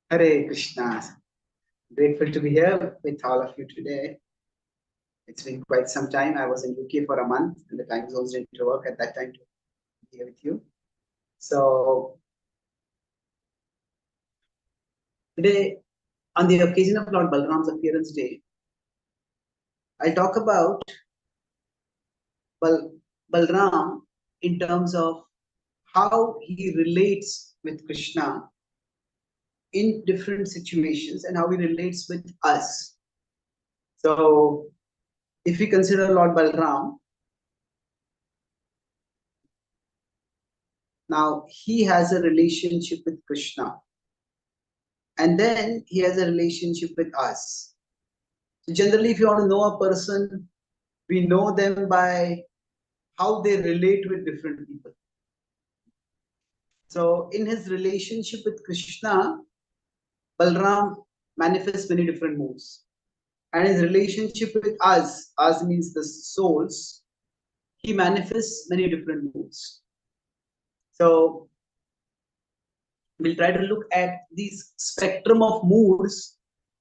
Hare Krishna. Grateful to be here with all of you today. It's been quite some time. I was in UK for a month and the time zones didn't work at that time to be here with you. So today, on the occasion of Lord Balaram's Appearance Day, I'll talk about Balaram in terms of how he relates with Krishna in different situations and how he relates with us. So if we consider Lord Balaram, now he has a relationship with Krishna and then he has a relationship with us. So generally, if you want to know a person, we know them by how they relate with different people. So in his relationship with Krishna, Balaram manifests many different moods. And his relationship with us means the souls, he manifests many different moods. So we'll try to look at these spectrum of moods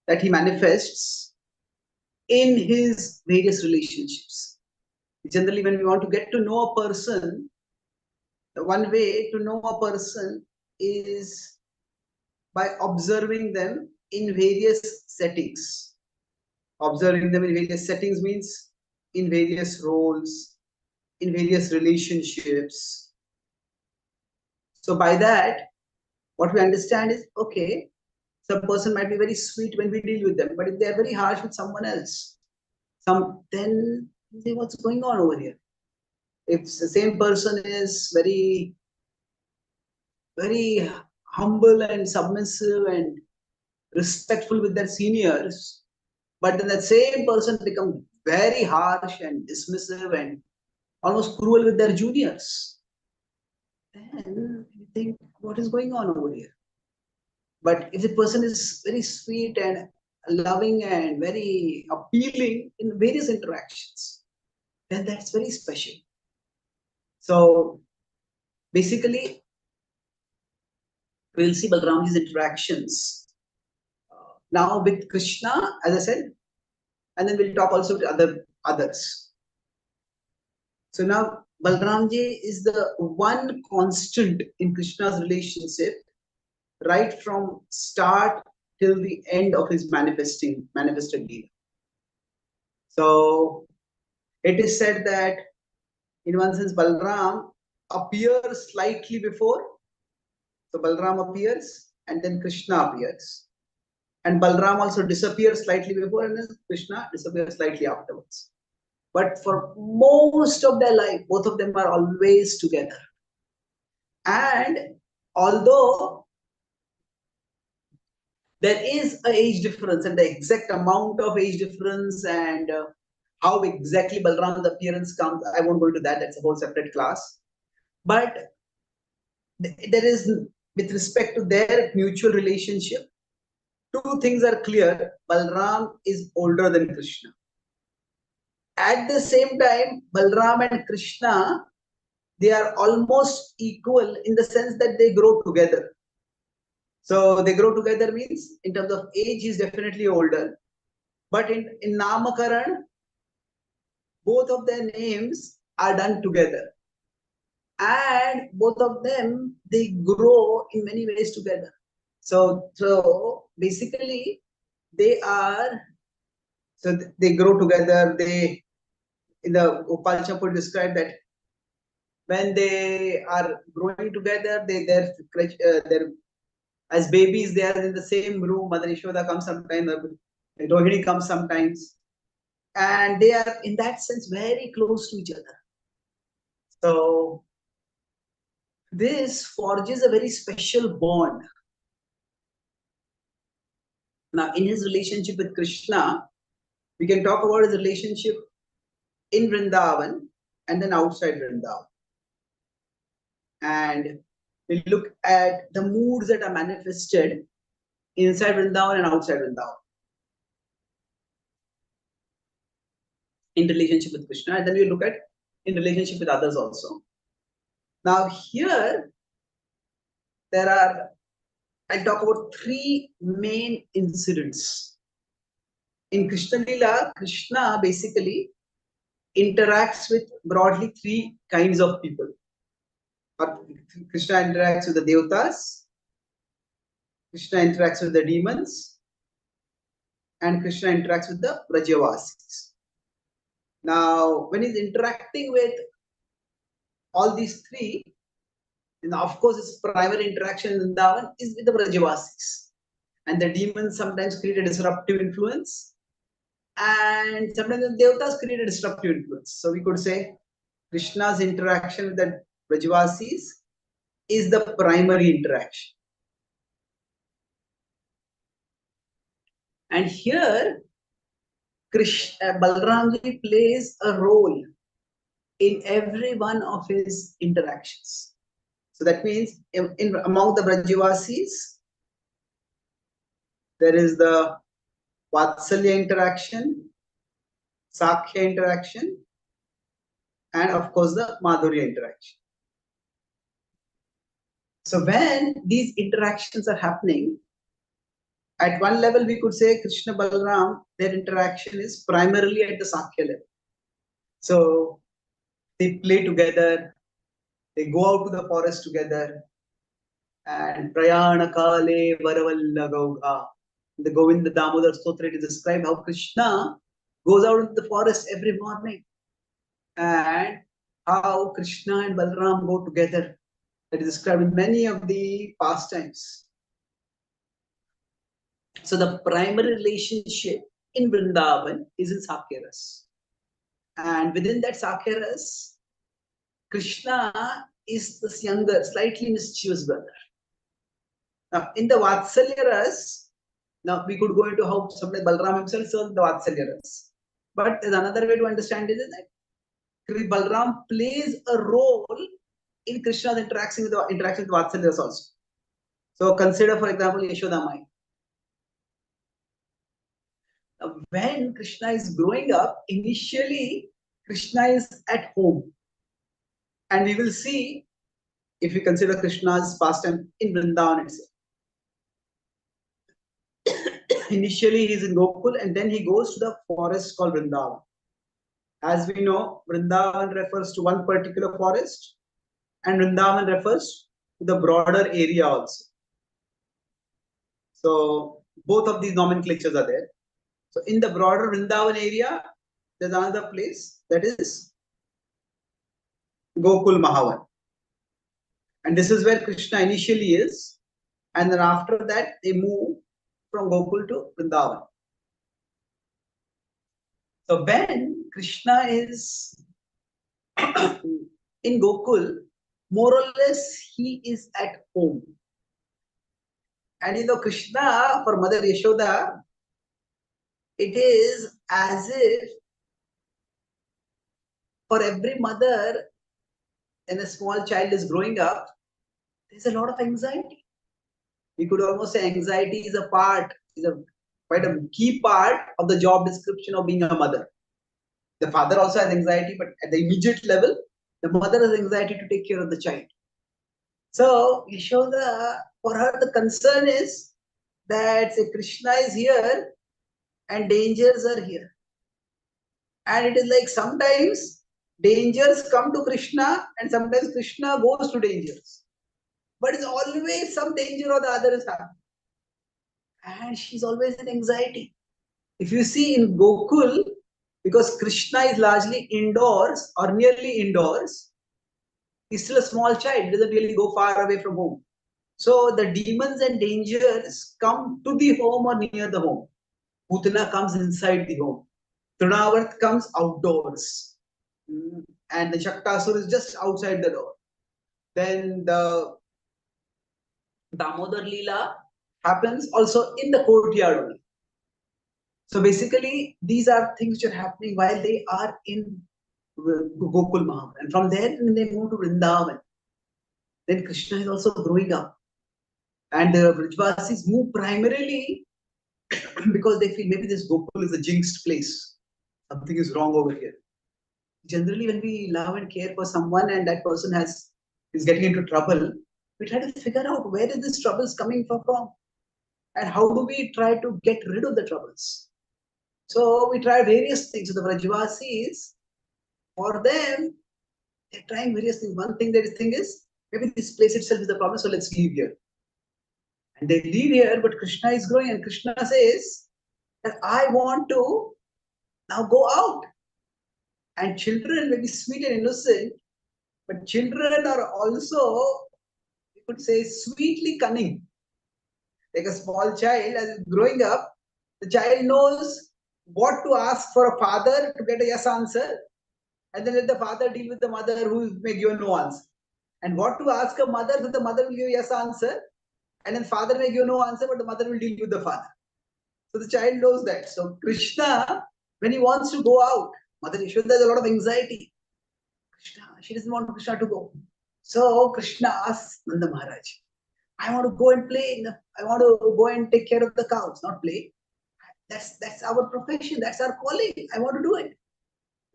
that he manifests in his various relationships. Generally, when we want to get to know a person, the one way to know a person is by observing them in various settings. Observing them in various settings means in various roles, in various relationships. So by that, what we understand is, okay, some person might be very sweet when we deal with them, but if they are very harsh with someone else, then say what's going on over here. If the same person is very humble and submissive and respectful with their seniors, but then that same person becomes very harsh and dismissive and almost cruel with their juniors, then you think, what is going on over here? But if the person is very sweet and loving and very appealing in various interactions, then that's very special. So basically, we'll see Balaramji's interactions now with Krishna, as I said, and then we'll talk also to others. So now Balaramji is the one constant in Krishna's relationship, right from start till the end of his manifested Leela. So it is said that in one sense Balaram appears slightly before. So Balaram appears and then Krishna appears. And Balaram also disappears slightly before and then Krishna disappears slightly afterwards. But for most of their life, both of them are always together. And although there is an age difference and the exact amount of age difference and how exactly Balaram's appearance comes, I won't go into that, that's a whole separate class. But there is, with respect to their mutual relationship, two things are clear. Balaram is older than Krishna. At the same time, Balaram and Krishna, they are almost equal in the sense that they grow together. So they grow together means in terms of age, he is definitely older. But in Namakaran, both of their names are done together. And both of them, they grow in many ways together. So basically, they grow together. In the Gopal Champur described that when they are growing together, they're as babies, they are in the same room. Mother Yashoda comes sometimes, Rohini comes sometimes. And they are, in that sense, very close to each other. So this forges a very special bond. Now, in his relationship with Krishna, we can talk about his relationship in Vrindavan and then outside Vrindavan. And we look at the moods that are manifested inside Vrindavan and outside Vrindavan in relationship with Krishna, and then we look at in relationship with others also. Now here, there are I'll talk about three main incidents. In Krishna Lila, Krishna basically interacts with broadly three kinds of people. Krishna interacts with the Devatas, Krishna interacts with the demons, and Krishna interacts with the Brajavasis. Now, when he's interacting with all these three, and of course, his primary interaction in Vrindavan is with the Brajavasis. And the demons sometimes create a disruptive influence, and sometimes the Devatas create a disruptive influence. So we could say Krishna's interaction with the Brajavasis is the primary interaction. And here, Balaramji plays a role in every one of his interactions. So that means among the Brajavasis, there is the Vatsalya interaction, Sakhya interaction, and of course the Madhurya interaction. So when these interactions are happening, at one level we could say Krishna Balaram, their interaction is primarily at the Sakhya level. So they play together, they go out to the forest together, and Prayana Kale Varavalla Gauga. The Govinda Damodar Stotra, it is described how Krishna goes out into the forest every morning, and how Krishna and Balaram go together. That is described in many of the pastimes. So the primary relationship in Vrindavan is in Sakyaras. And within that Sakyaras, Krishna is this younger, slightly mischievous brother. Now, in the Vatsalya Ras, now we could go into how somebody Balaram himself serves the Vatsalya Ras. But there's another way to understand it is that Balaram plays a role in Krishna's interaction with Vatsalya Ras also. So consider, for example, Yashoda Mai. Now, when Krishna is growing up, initially Krishna is at home. And we will see, if we consider Krishna's pastime in Vrindavan itself. Initially, he is in Gokul and then he goes to the forest called Vrindavan. As we know, Vrindavan refers to one particular forest and Vrindavan refers to the broader area also. So, both of these nomenclatures are there. So, in the broader Vrindavan area, there's another place that is Gokul Mahavan. And this is where Krishna initially is. And then after that, they move from Gokul to Vrindavan. So when Krishna is in Gokul, more or less he is at home. And Krishna, for Mother Yashoda, it is as if for every mother and a small child is growing up, there's a lot of anxiety. We could almost say anxiety is quite a key part of the job description of being a mother. The father also has anxiety, but at the immediate level, the mother has anxiety to take care of the child. So, Yashoda, for her, the concern is that Krishna is here and dangers are here. And it is like sometimes dangers come to Krishna and sometimes Krishna goes to dangers. But it's always some danger or the other is happening. And she's always in anxiety. If you see in Gokul, because Krishna is largely indoors or nearly indoors, he's still a small child, he doesn't really go far away from home. So the demons and dangers come to the home or near the home. Putana comes inside the home. Trinavarth comes outdoors. And the Shaktasur is just outside the door. Then the Damodar Leela happens also in the courtyard only. So basically, these are things which are happening while they are in Gokul Mahavan. And from there, when they move to Vrindavan, then Krishna is also growing up. And the Vrajvasis move primarily because they feel maybe this Gokul is a jinxed place. Something is wrong over here. Generally, when we love and care for someone and that person is getting into trouble, We try to figure out where is this troubles coming from and how do we try to get rid of the troubles. So we try various things. So the Vrajvasis, for them, they're trying various things. One thing they think is, maybe this place itself is the problem, so let's leave here. And they leave here, but Krishna is growing, and Krishna says that I want to now go out. And children may be sweet and innocent, but children are also, you could say, sweetly cunning. Like a small child, as growing up, the child knows what to ask for a father to get a yes answer, and then let the father deal with the mother who may give a no answer. And what to ask a mother, that the mother will give a yes answer, and then father may give no answer, but the mother will deal with the father. So the child knows that. So Krishna, when he wants to go out, Mother Yashoda has a lot of anxiety. Krishna, she doesn't want Krishna to go. So Krishna asks Nanda Maharaj, I want to go and play. I want to go and take care of the cows, not play. That's our profession. That's our calling. I want to do it.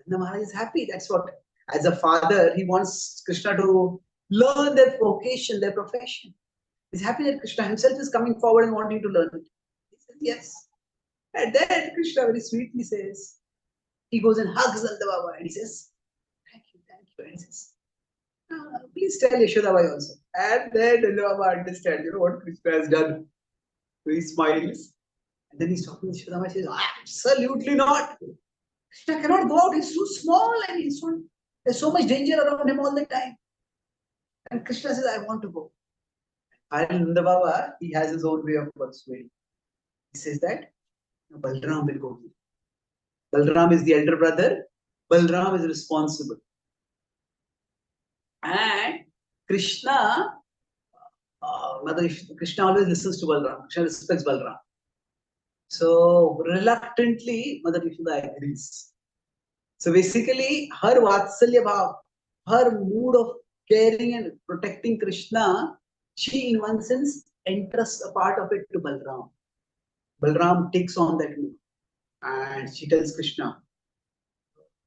Nanda Maharaj is happy. That's what, as a father, he wants Krishna to learn their vocation, their profession. He's happy that Krishna himself is coming forward and wanting to learn it. He says, yes. And then Krishna very sweetly says, he goes and hugs Nanda Baba and he says, thank you, thank you. And he says, please tell Yashodabai also. And then Nanda Baba understands, what Krishna has done. So he smiles. And then he's talking to Yashodabai, says, absolutely not. Krishna cannot go out, he's too small and there's so much danger around him all the time. And Krishna says, I want to go. And Nanda Baba, he has his own way of persuading. He says that Balaram will go. Balaram is the elder brother. Balaram is responsible. And Krishna, Krishna always listens to Balaram. Krishna respects Balaram. So reluctantly, Mother Yashoda agrees. So basically, her Vatsalya Bhav, her mood of caring and protecting Krishna, she in one sense entrusts a part of it to Balaram. Balaram takes on that mood. And she tells Krishna,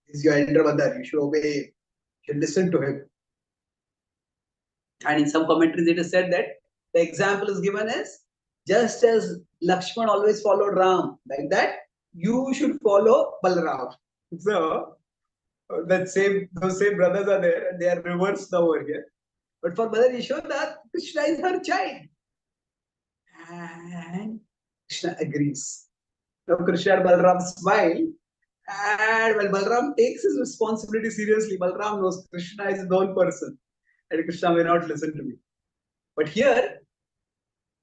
this is your elder brother, you should obey, you should listen to him. And in some commentaries, it is said that the example is given as, just as Lakshman always followed Ram, like that, you should follow Balaram. So, those same brothers are there, and they are reversed now over here. But for Mother Yashoda, Krishna is her child. And Krishna agrees. Now Krishna and Balaram smile. And when Balaram takes his responsibility seriously, Balaram knows Krishna is his own person. And Krishna may not listen to me. But here,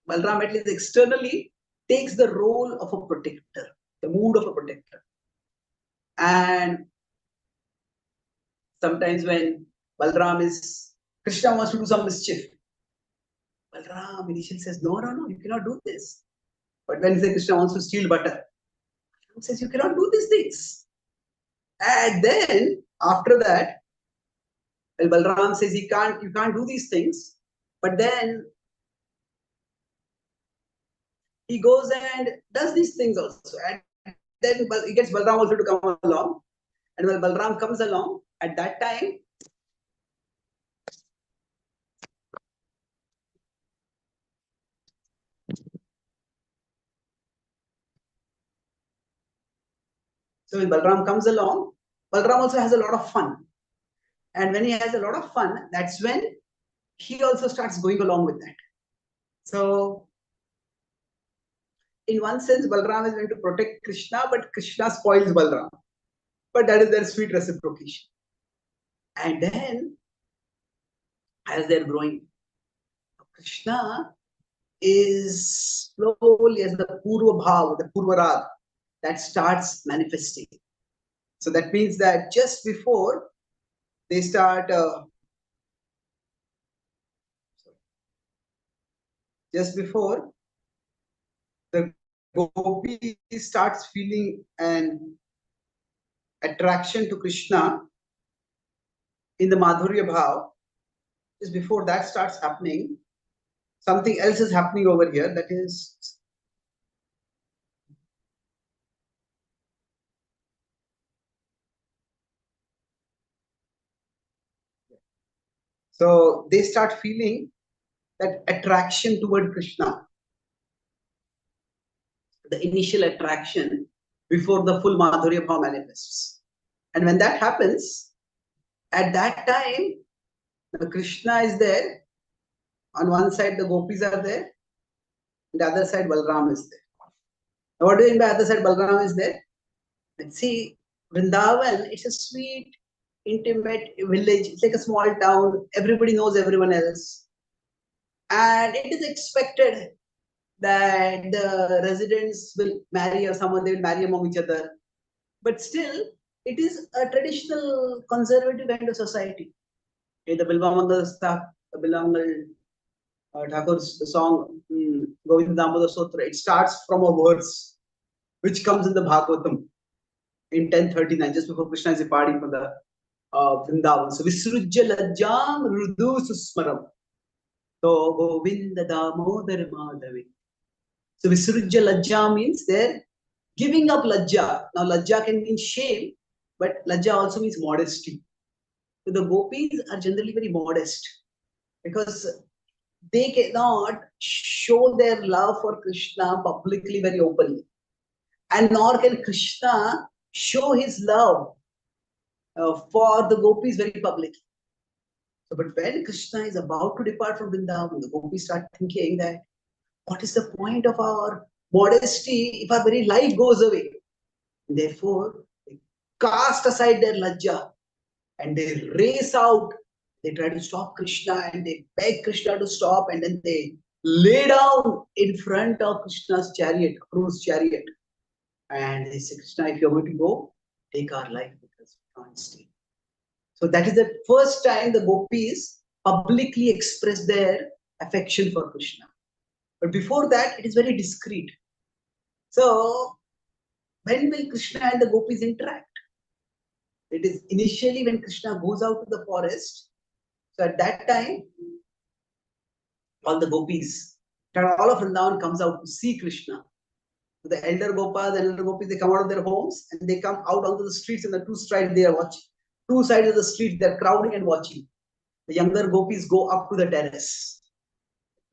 Balaram at least externally takes the role of a protector, the mood of a protector. And sometimes when Krishna wants to do some mischief, Balaram initially says, no, you cannot do this. But when Krishna wants to steal butter, he says, you cannot do these things. And then after that, well, Balaram says you can't do these things. But then he goes and does these things also. And then he gets Balaram also to come along. And when Balaram comes along, at that time, so when Balaram comes along, Balaram also has a lot of fun. And when he has a lot of fun, that's when he also starts going along with that. So, in one sense, Balaram is going to protect Krishna, but Krishna spoils Balaram. But that is their sweet reciprocation. And then, as they're growing, Krishna is slowly, as the Purva Bhav, the Purva Rag, that starts manifesting. So that means that just before they start, just before the gopi starts feeling an attraction to Krishna in the Madhurya Bhav, just before that starts happening, something else is happening over here, that is, so they start feeling that attraction toward Krishna, the initial attraction before the full Madhurya Bhav manifests. And when that happens, at that time, the Krishna is there. On one side, the gopis are there. On the other side, Balaram is there. Now, what do you mean by other side, Balaram is there? And see, Vrindavan, it's a sweet, intimate village. It's like a small town. Everybody knows everyone else. And it is expected that the residents will marry or someone, they will marry among each other. But still, it is a traditional conservative kind of society. In the Bilvamangal stuff, the Bilvamangal Thakur's song, Govinda Damodar Sutra, it starts from a verse which comes in the Bhagavatam in 1039, just before Krishna is departing from the Vrindavan. So, Visrujya Lajjam Rudu Susmaram. So, Govinda Damodar Madhavi. So, Visrujya Lajja means they're giving up Lajja. Now, Lajja can mean shame, but Lajja also means modesty. So, the gopis are generally very modest because they cannot show their love for Krishna publicly very openly. And nor can Krishna show his love for the gopis very publicly. So, but when Krishna is about to depart from Vrindavan, the gopis start thinking that what is the point of our modesty if our very life goes away? And therefore, they cast aside their lajja and they race out. They try to stop Krishna and they beg Krishna to stop, and then they lay down in front of Krishna's chariot, Kru's chariot. And they say, Krishna, if you're going to go, take our life because we can't stay. So that is the first time the gopis publicly express their affection for Krishna. But before that, it is very discreet. So when will Krishna and the gopis interact? It is initially when Krishna goes out to the forest. So at that time, all the gopis, all of Vrindavan comes out to see Krishna. So the elder gopas and elder gopis, they come out of their homes and they come out onto the streets, and the two sides they are watching. Two sides of the street, they are crowding and watching. The younger gopis go up to the terrace.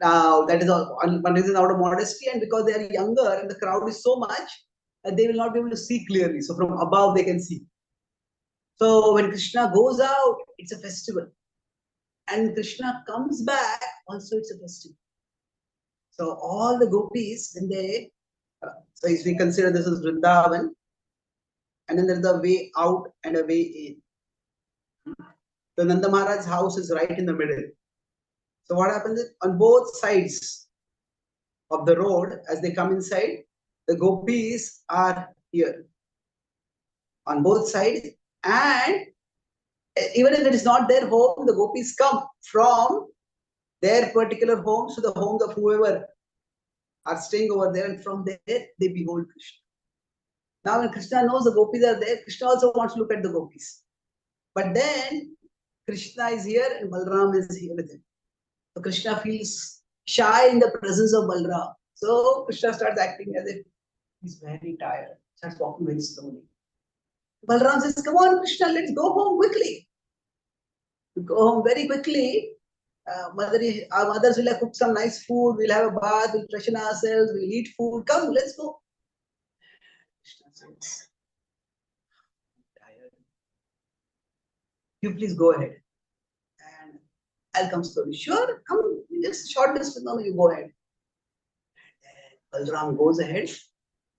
Now, that is all, one reason out of modesty, and because they are younger and the crowd is so much, they will not be able to see clearly. So from above, they can see. So when Krishna goes out, it's a festival. And Krishna comes back, also it's a festival. So all the gopis, when they, so if we consider this as Vrindavan, and then there's a way out and a way in. So Nanda Maharaj's house is right in the middle. So what happens is, on both sides of the road, as they come inside, the gopis are here. On both sides. And even if it is not their home, the gopis come from their particular homes to the homes of whoever are staying over there, and from there they behold Krishna. Now when Krishna knows the gopis are there, Krishna also wants to look at the gopis. But then Krishna is here and Balaram is here with him. So Krishna feels shy in the presence of Balaram. So Krishna starts acting as if he's very tired, starts walking very slowly. Balaram says, come on Krishna, let's go home quickly. We go home very quickly. Our mothers will have cooked some nice food, we'll have a bath, we'll freshen ourselves, we'll eat food. Come, let's go. Krishna says, I'm tired. You please go ahead. And I'll come slowly. Sure, come, just short distance, no, you go ahead. And then Balaram goes ahead.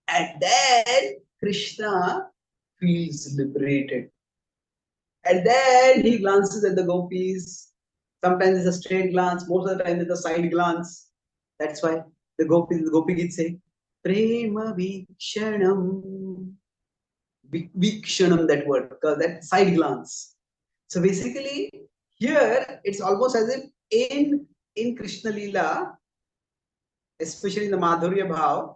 And then Krishna feels liberated. And then he glances at the gopis. Sometimes it's a straight glance, most of the time it's a side glance. That's why the Gopi Gita say, Prema Vikshanam. Vikshanam, that word, because that side glance. So basically, here it's almost as if in Krishna Leela, especially in the Madhurya Bhav,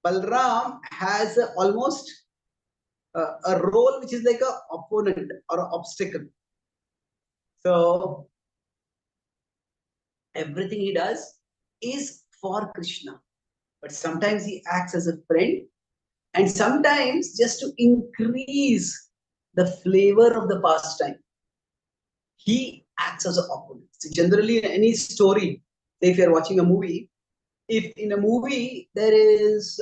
Balaram has almost a role which is like an opponent or an obstacle. So everything he does is for Krishna. But sometimes he acts as a friend, and sometimes just to increase the flavor of the pastime, he acts as an opponent. So generally, in any story, If you're watching a movie, if in a movie there is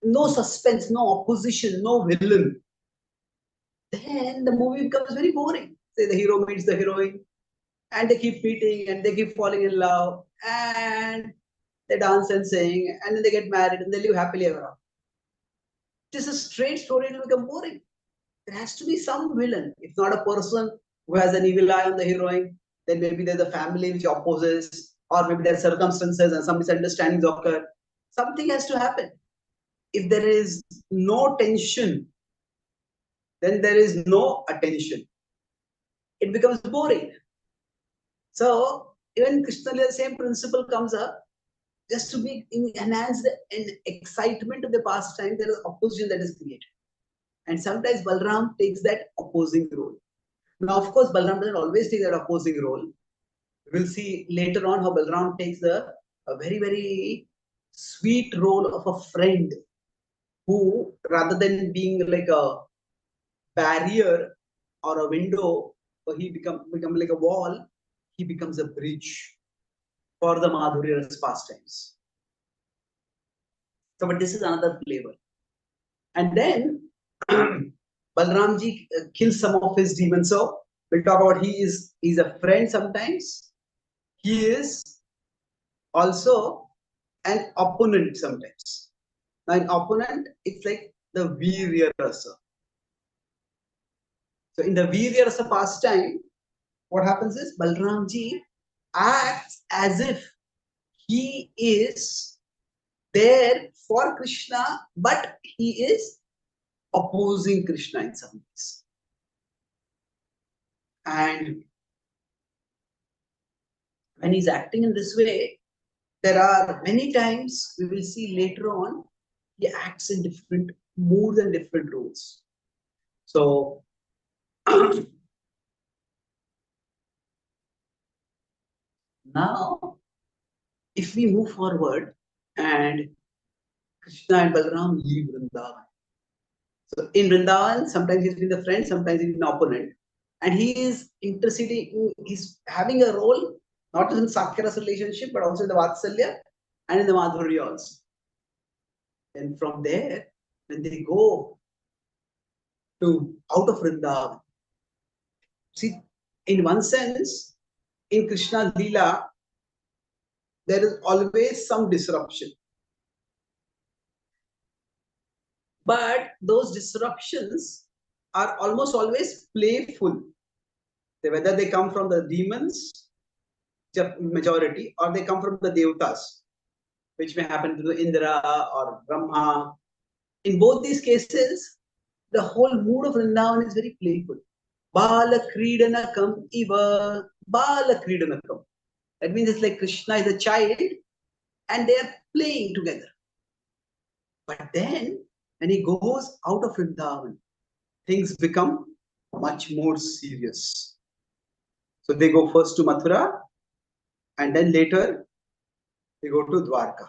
no suspense, no opposition, no villain, then the movie becomes very boring. Say the hero meets the heroine, and they keep meeting and they keep falling in love, and they dance and sing, and then they get married and they live happily ever after. This is a straight story, it will become boring. There has to be some villain. If not a person who has an evil eye on the heroine, then maybe there's a family which opposes, or maybe there are circumstances and some misunderstandings occur. Something has to happen. If there is no tension, then there is no attention. It becomes boring. So even Krishna, the same principle comes up. Just to be enhance the excitement of the pastime, there is opposition that is created. And sometimes Balaram takes that opposing role. Now, of course, Balaram doesn't always take that opposing role. We'll see later on how Balaram takes a very, very sweet role of a friend who, rather than being like a barrier or a window, or he become like a wall, he becomes a bridge for the Madhurya's pastimes. So, but this is another flavor. And then Balramji kills some of his demons. So we'll talk about he's a friend sometimes. He is also an opponent sometimes. Now, an opponent, it's like the Virya Rasa. So in the Virya Rasa pastime, what happens is Balramji acts as if he is there for Krishna, but he is opposing Krishna in some ways. And when he's acting in this way, there are many times we will see later on he acts in different moods and different roles. So now, if we move forward and Krishna and Balaram leave Vrindavan. So in Vrindavan, sometimes he's been the friend, sometimes he's been the opponent. And he is interceding, he's having a role, not in Sakyaras relationship, but also in the Vatsalya and in the Madhurya also. And from there, when they go to out of Vrindavan, see, in one sense, in Krishna Leela, there is always some disruption. But those disruptions are almost always playful. Whether they come from the demons, majority, or they come from the Devatas, which may happen to Indra or Brahma. In both these cases, the whole mood of Vrindavan is very playful. Bala Kridanakam Iva Bala Kridanakam. That means it's like Krishna is a child and they are playing together. But then, when he goes out of Vrindavan, things become much more serious. So they go first to Mathura, and then later they go to Dwarka.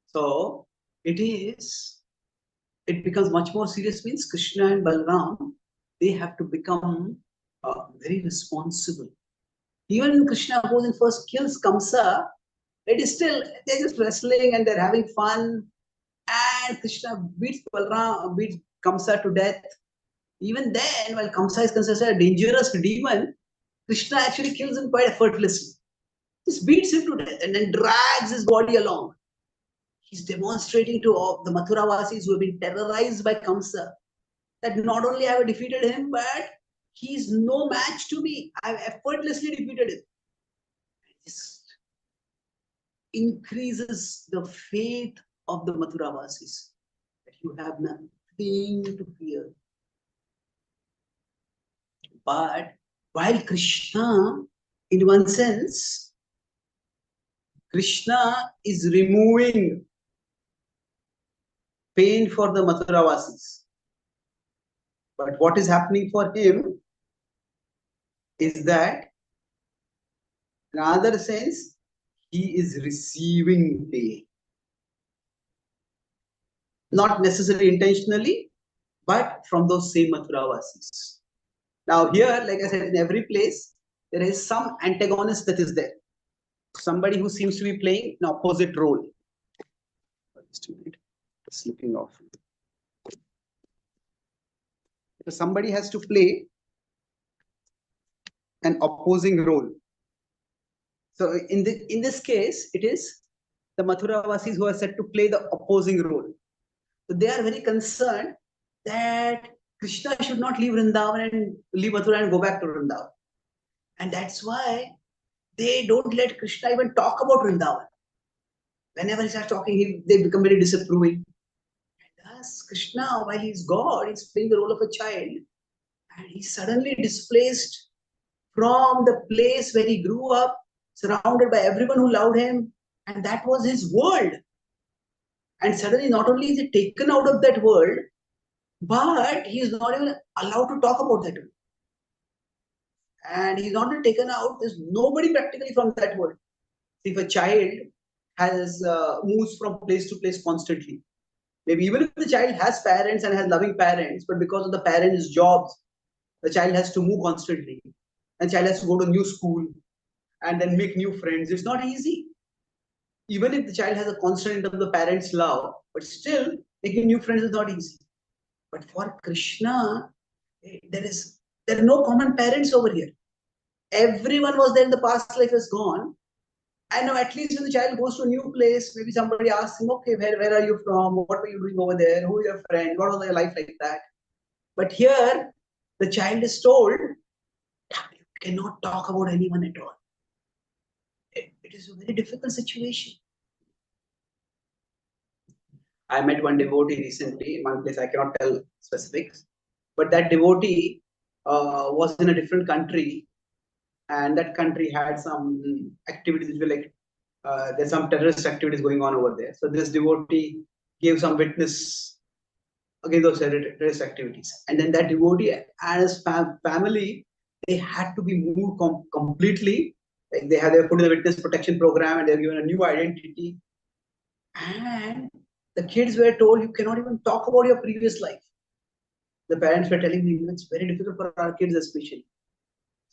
So it becomes much more serious, means Krishna and Balaram, they have to become very responsible. Even Krishna goes and first kills Kamsa, it is still, they're just wrestling and they're having fun. And Krishna beats Kamsa to death. Even then, while Kamsa is considered a dangerous demon, Krishna actually kills him quite effortlessly. Just beats him to death and then drags his body along. He's demonstrating to all the Mathuravasis who have been terrorized by Kamsa that not only have I defeated him, but he's no match to me. I've effortlessly defeated him. This increases the faith of the Mathuravasis that you have nothing to fear. But while Krishna, in one sense, Krishna is removing pain for the Mathuravasis. But what is happening for him is that, in another sense, he is receiving pain. Not necessarily intentionally, but from those same Mathuravasis. Now here, like I said, in every place, there is some antagonist that is there. Somebody who seems to be playing an opposite role. Just a minute. Slipping off. So somebody has to play an opposing role. So in this case, it is the Mathura Vasis who are set to play the opposing role. So they are very concerned that Krishna should not leave Vrindavan and leave Mathura and go back to Vrindavan. And that's why they don't let Krishna even talk about Vrindavan. Whenever he starts talking, they become very disapproving. And thus, Krishna, while he's God, he's playing the role of a child. And he's suddenly displaced from the place where he grew up, surrounded by everyone who loved him. And that was his world. And suddenly, not only is he taken out of that world, but he is not even allowed to talk about that world. And he's not taken out. There's nobody practically from that world. If a child has moves from place to place constantly, maybe even if the child has parents and has loving parents, but because of the parents' jobs, the child has to move constantly. And the child has to go to new school and then make new friends. It's not easy. Even if the child has a constant of the parents' love, but still making new friends is not easy. But for Krishna, there are no common parents over here. Everyone was there in the past life is gone. And now at least when the child goes to a new place, maybe somebody asks him, okay, where are you from? What were you doing over there? Who are your friends? What was your life like that? But here, the child is told, you cannot talk about anyone at all. It is a very difficult situation. I met one devotee recently in one place, I cannot tell specifics, but that devotee was in a different country, and that country had some activities which were like, there's some terrorist activities going on over there. So this devotee gave some witness against those terrorist activities. And then that devotee and his family, they had to be moved completely. Like they were put in the witness protection program and they were given a new identity. And the kids were told, you cannot even talk about your previous life. The parents were telling me, it's very difficult for our kids especially.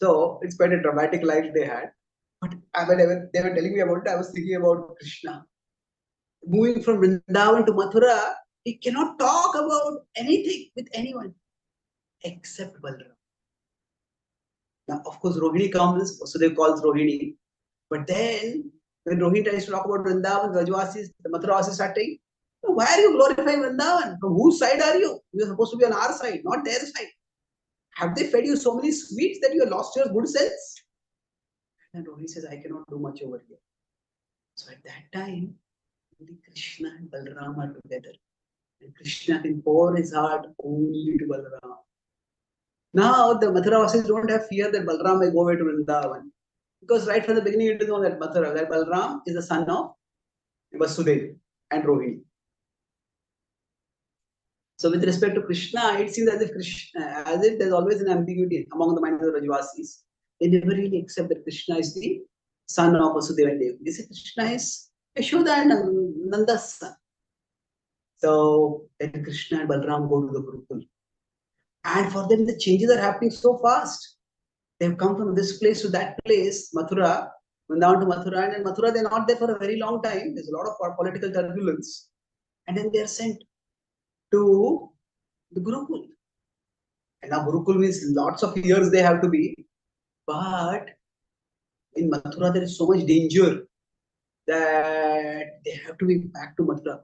So it's quite a dramatic life they had. But when they were telling me about it, I was thinking about Krishna. Moving from Vrindavan to Mathura, he cannot talk about anything with anyone except Balaram. Now, of course, Rohini comes, so they call Rohini. But then, when Rohini tries to talk about Vrindavan, Rajvasis, the Mathuravasis start saying, why are you glorifying Vrindavan? From whose side are you? You're supposed to be on our side, not their side. Have they fed you so many sweets that you have lost your good sense? And Rohini says, I cannot do much over here. So at that time, only Krishna and Balaram are together. And Krishna can pour his heart only to Balaram. Now, the Mathuravasis don't have fear that Balaram may go away to Vrindavan. Because right from the beginning, it is known that that Balaram is the son of Vasudeva and Rohini. So with respect to Krishna, it seems as if there's always an ambiguity among the minds of the Rajvasis. They never really accept that Krishna is the son of Vasudeva and Devi. They say Krishna is Yashoda and Nanda's son. So then Krishna and Balaram go to the Gurukul. And for them, the changes are happening so fast. They've come from this place to that place, Mathura, went down to Mathura, and in Mathura, they're not there for a very long time. There's a lot of political turbulence. And then they're sent to the Gurukul. And now Gurukul means lots of years they have to be. But in Mathura, there is so much danger that they have to be back to Mathura.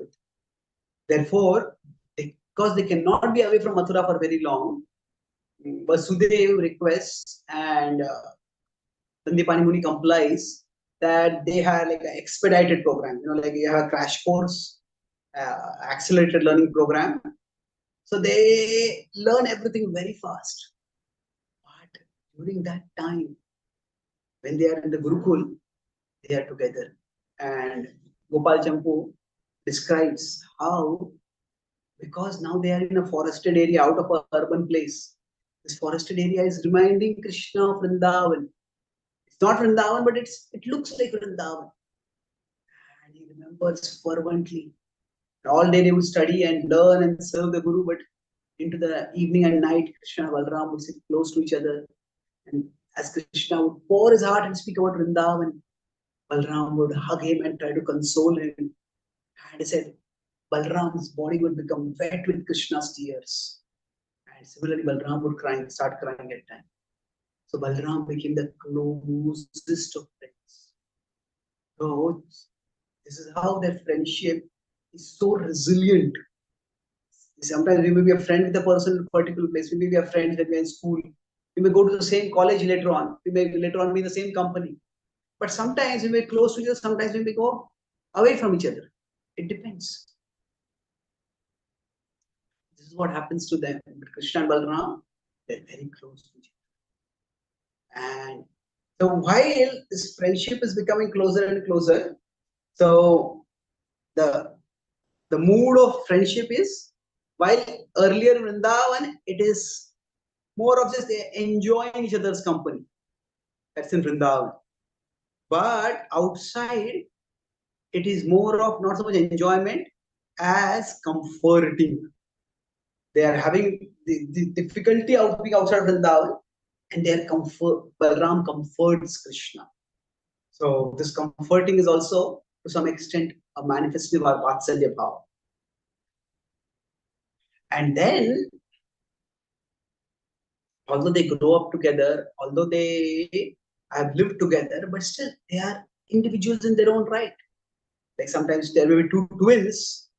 Therefore, because they cannot be away from Mathura for very long, Vasudeva requests and Sandipani Muni complies that they have like an expedited program, like you have a crash course, accelerated learning program. So they learn everything very fast. But during that time, when they are in the Gurukul, they are together. And Gopal Champu describes how, because now they are in a forested area out of an urban place, this forested area is reminding Krishna of Vrindavan. It's not Vrindavan, but it looks like Vrindavan. And he remembers fervently. All day they would study and learn and serve the Guru, but into the evening and night, Krishna and Balaram would sit close to each other. And as Krishna would pour his heart and speak about Vrindavan, Balaram would hug him and try to console him. And he said, Balaram's body would become wet with Krishna's tears. And similarly, Balaram would start crying at times. So Balaram became the closest of friends. So this is how their friendship is so resilient. Sometimes we may be a friend with a person in a particular place. We may be a friend when we're in school. We may go to the same college later on. We may later on be in the same company. But sometimes we may be close to each other. Sometimes we may go away from each other. It depends. This is what happens to them. But Krishna and Balaram, they're very close to each other. And so while this friendship is becoming closer and closer, so the mood of friendship is, while earlier in Vrindavan, it is more of just enjoying each other's company. That's in Vrindavan. But outside, it is more of not so much enjoyment as comforting. They are having the difficulty of being outside Vrindavan, and their comfort, Balaram comforts Krishna. So this comforting is also, to some extent, a manifestation of our Vatsalya power. And then, although they grow up together, although they have lived together, but still they are individuals in their own right. Like sometimes there may be two twins,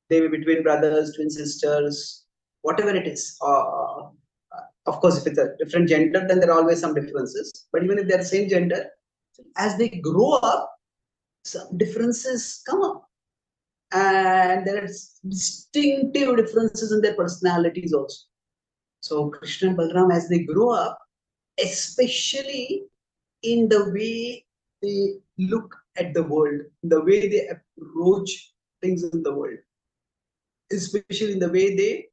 they may be twin brothers, twin sisters, whatever it is. Of course, if it's a different gender, then there are always some differences. But even if they're the same gender, as they grow up, some differences come up. And there are distinctive differences in their personalities also. So Krishna and Balaram, as they grow up, especially in the way they look at the world, the way they approach things in the world, especially in the way they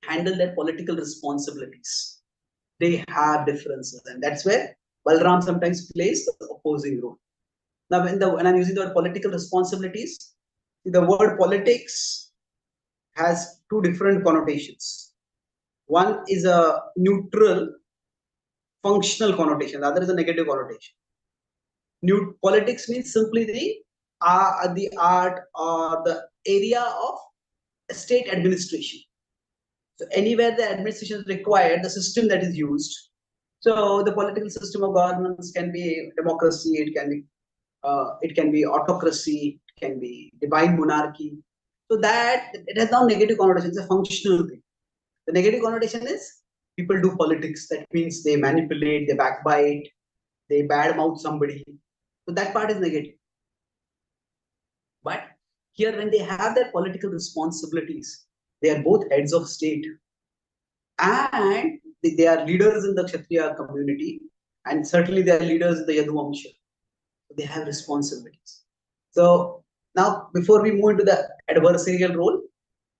handle their political responsibilities. They have differences, and that's where Balaram sometimes plays the opposing role. Now, when I'm using the word political responsibilities, the word politics has two different connotations. One is a neutral, functional connotation. The other is a negative connotation. Politics means simply the art or the area of state administration. So anywhere the administration is required, the system that is used. So the political system of governance can be democracy, it can be autocracy, it can be divine monarchy. So that it has now negative connotation. It's a functional thing. The negative connotation is people do politics. That means they manipulate, they backbite, they badmouth somebody. So that part is negative. But here, when they have their political responsibilities, they are both heads of state, and they are leaders in the Kshatriya community, and certainly they are leaders in the Yadu Vamsha. They have responsibilities. So now, before we move into the adversarial role,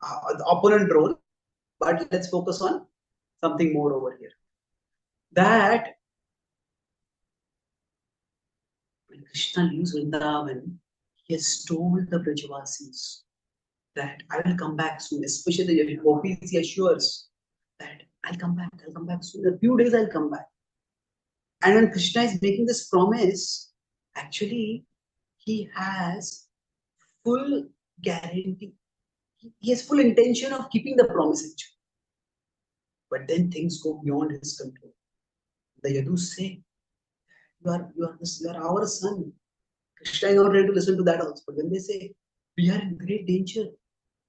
the opponent role, but let's focus on something more over here. That when Krishna leaves Vrindavan, he has told the Brajavasis that I will come back soon, especially the gopis. He assures that I'll come back soon. In a few days, I'll come back. And when Krishna is making this promise, actually, he has full guarantee. He has full intention of keeping the promise. Actually. But then things go beyond his control. The Yadus say, you are our son. Krishna is not ready to listen to that also. But when they say, we are in great danger.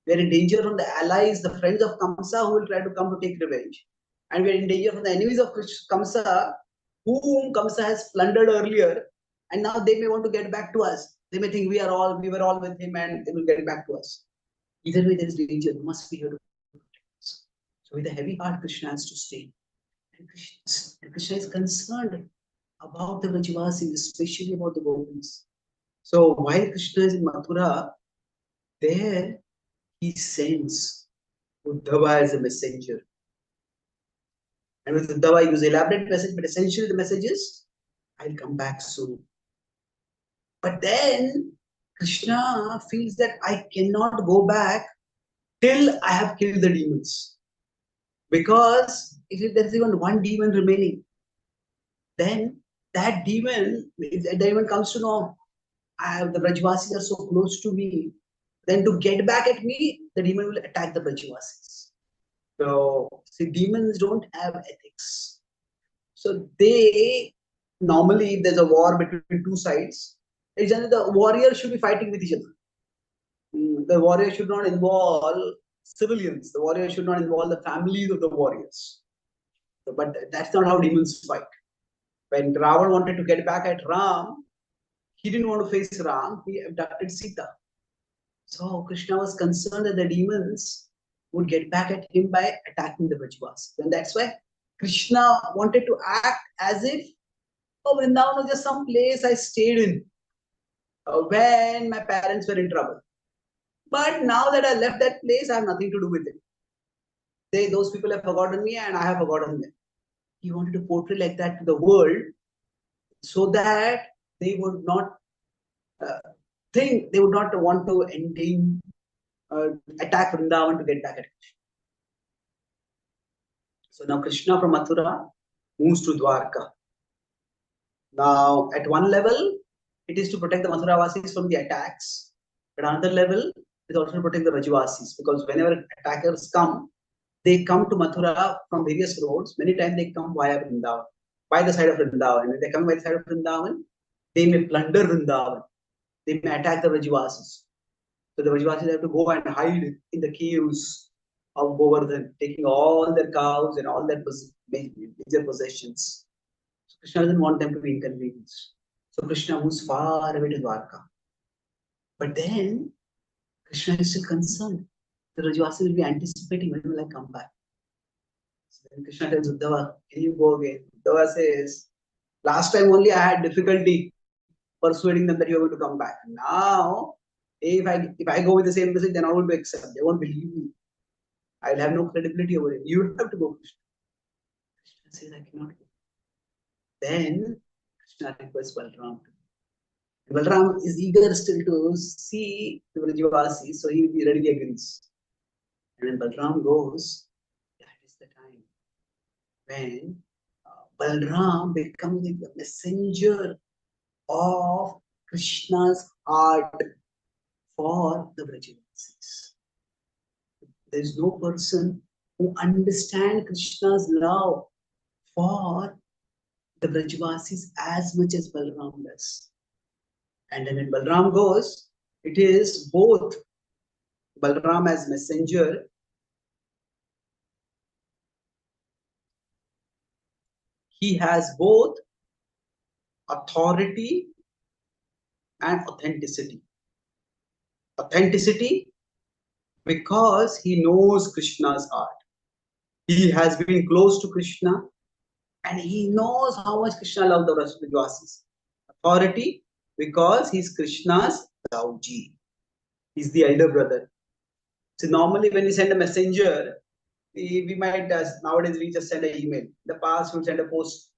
We are in danger from the allies, the friends of Kamsa who will try to come to take revenge. And we are in danger from the enemies of Kamsa, whom Kamsa has plundered earlier. And now they may want to get back to us. They may think we were all with him and they will get back to us. Either way, there is danger. You must be here to protect us. So with a heavy heart, Krishna has to stay. And Krishna is concerned about the Vrajavasis, especially about the gopis. So while Krishna is in Mathura, there he sends Uddhava as a messenger. And with Uddhava, he gives an elaborate message, but essentially the message is, I'll come back soon. But then Krishna feels that I cannot go back till I have killed the demons. Because if there is even one demon remaining, then that demon, if the demon comes to know, the Brajvasis are so close to me, then to get back at me, the demon will attack the Brajvasis. So, see, demons don't have ethics. So they normally, if there's a war between two sides, the warrior should be fighting with each other. The warrior should not involve civilians. The warrior should not involve the families of the warriors. But that's not how demons fight. When Ravan wanted to get back at Ram, he didn't want to face Ram. He abducted Sita. So Krishna was concerned that the demons would get back at him by attacking the Brajvasis. And that's why Krishna wanted to act as if, oh, Vrindavan was just some place I stayed in when my parents were in trouble. But now that I left that place, I have nothing to do with it. Those people have forgotten me and I have forgotten them. He wanted to portray like that to the world so that they would not they would not want to attack Vrindavan to get back at Krishna. So now Krishna from Mathura moves to Dwarka. Now, at one level, it is to protect the Mathuravasis from the attacks. At another level, it is also to protect the Brajvasis, because whenever attackers come, they come to Mathura from various roads. Many times they come via Vrindavan, by the side of Vrindavan. And if they come by the side of Vrindavan, they may plunder Vrindavan. They may attack the Brajvasis. So the Brajvasis have to go and hide in the caves of Govardhan, taking all their cows and all their major possessions. So Krishna doesn't want them to be inconvenienced. So Krishna moves far away to Dwarka. But then Krishna is still concerned. The Brajvasis will be anticipating, when will I come back? So then Krishna tells Uddhava, can you go again? Uddhava says, last time only I had difficulty persuading them that you are going to come back. Now, if I go with the same message, then I won't be accepted. They won't believe me. I'll have no credibility over it. You have to go, Krishna. Krishna says, I cannot go. Then Krishna requests Balaram. Balaram is eager still to see the Brajavasis, so he readily agrees. And when Balaram goes, that is the time when Balaram becomes the messenger of Krishna's heart for the Brajavasis. There is no person who understands Krishna's love for the Brajavasis as much as Balaram does. And then when Balaram goes, it is both Balaram as messenger, he has both authority and authenticity. Authenticity because he knows Krishna's heart. He has been close to Krishna and he knows how much Krishna loves the Brajavasis. Authority because he's Krishna's Dauji. He's the elder brother. So normally when we send a messenger, we might nowadays we just send an email. In the past we would send a post,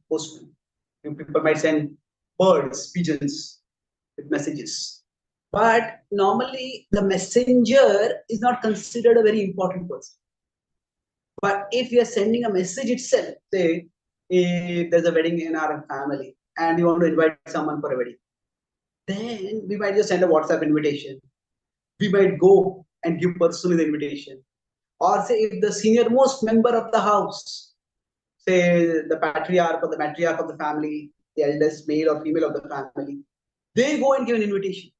postman. People might send birds, pigeons with messages. But normally the messenger is not considered a very important person. But if you are sending a message itself, say if there's a wedding in our family and you want to invite someone for a wedding, then we might just send a WhatsApp invitation. We might go and give personally the invitation. Or say if the senior most member of the house, say the patriarch or the matriarch of the family, the eldest male or female of the family, they go and give an invitation.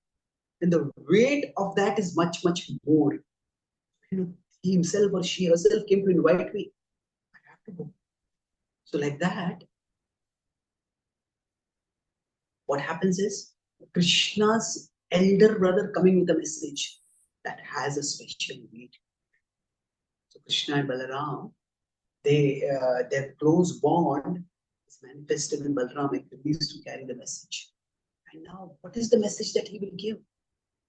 And the weight of that is much, much more. He himself or she herself came to invite me. I have to go. So like that, what happens is Krishna's elder brother coming with a message that has a special weight. So Krishna and Balaram, their close bond is manifested in Balaram agrees to carry the message. And now, what is the message that he will give?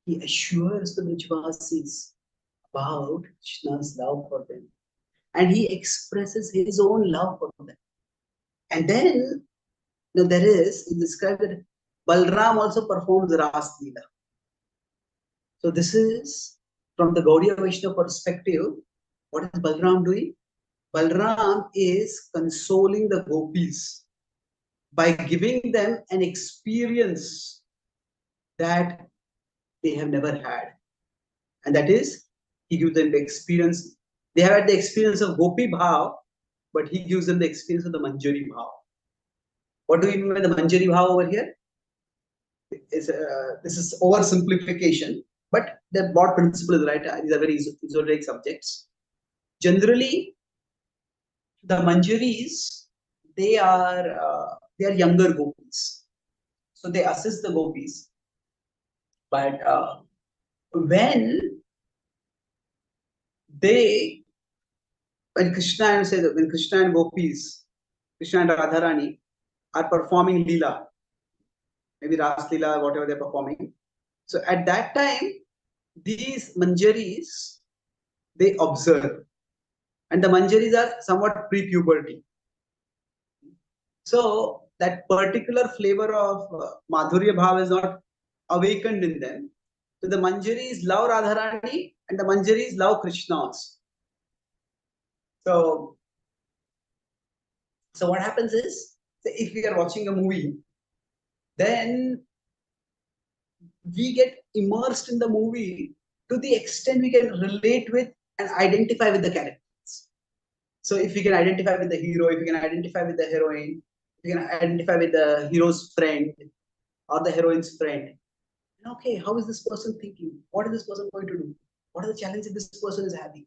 He assures the Brajvasis about Krishna's love for them. And he expresses his own love for them. And then, it's described that Balaram also performs Ras Leela. So this is from the Gaudiya Vaishnava perspective, what is Balaram doing? Balaram is consoling the gopis by giving them an experience that they have never had. And that is, he gives them the experience. They have had the experience of Gopi Bhav, but he gives them the experience of the Manjari Bhav. What do we mean by the Manjari Bhav over here? This is oversimplification, but the broad principle is right. These are very esoteric subjects. Generally, the Manjaris, they are younger gopis, so they assist the gopis. But when Krishna and gopis, Krishna and Radharani are performing Leela, maybe Ras Leela, whatever they're performing. So at that time, these Manjaris, they observe. And the Manjaris are somewhat pre-puberty. So that particular flavor of Madhurya Bhav is not awakened in them. So the Manjaris love Radharani and the Manjaris love Krishna also. So what happens is, if we are watching a movie, then we get immersed in the movie to the extent we can relate with and identify with the characters. So if we can identify with the hero, if we can identify with the heroine, if we can identify with the hero's friend or the heroine's friend, okay, how is this person thinking? What is this person going to do? What are the challenges this person is having?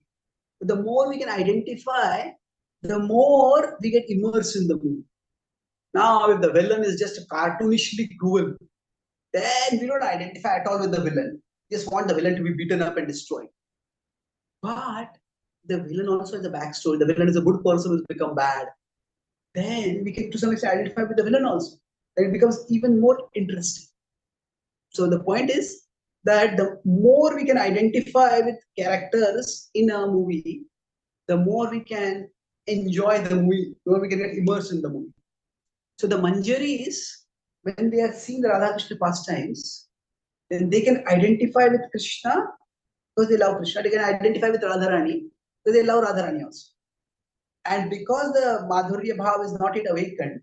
But the more we can identify, the more we get immersed in the movie. Now, if the villain is just cartoonishly cruel, then we don't identify at all with the villain. We just want the villain to be beaten up and destroyed. But the villain also has a backstory. The villain is a good person who's become bad. Then we can to some extent identify with the villain also. Then it becomes even more interesting. So the point is that the more we can identify with characters in a movie, the more we can enjoy the movie, the more we can get immersed in the movie. So the Manjaris, when they are seeing the Radha Krishna pastimes, then they can identify with Krishna because they love Krishna. They can identify with Radharani because they love Radharani also. And because the Madhurya Bhav is not yet awakened,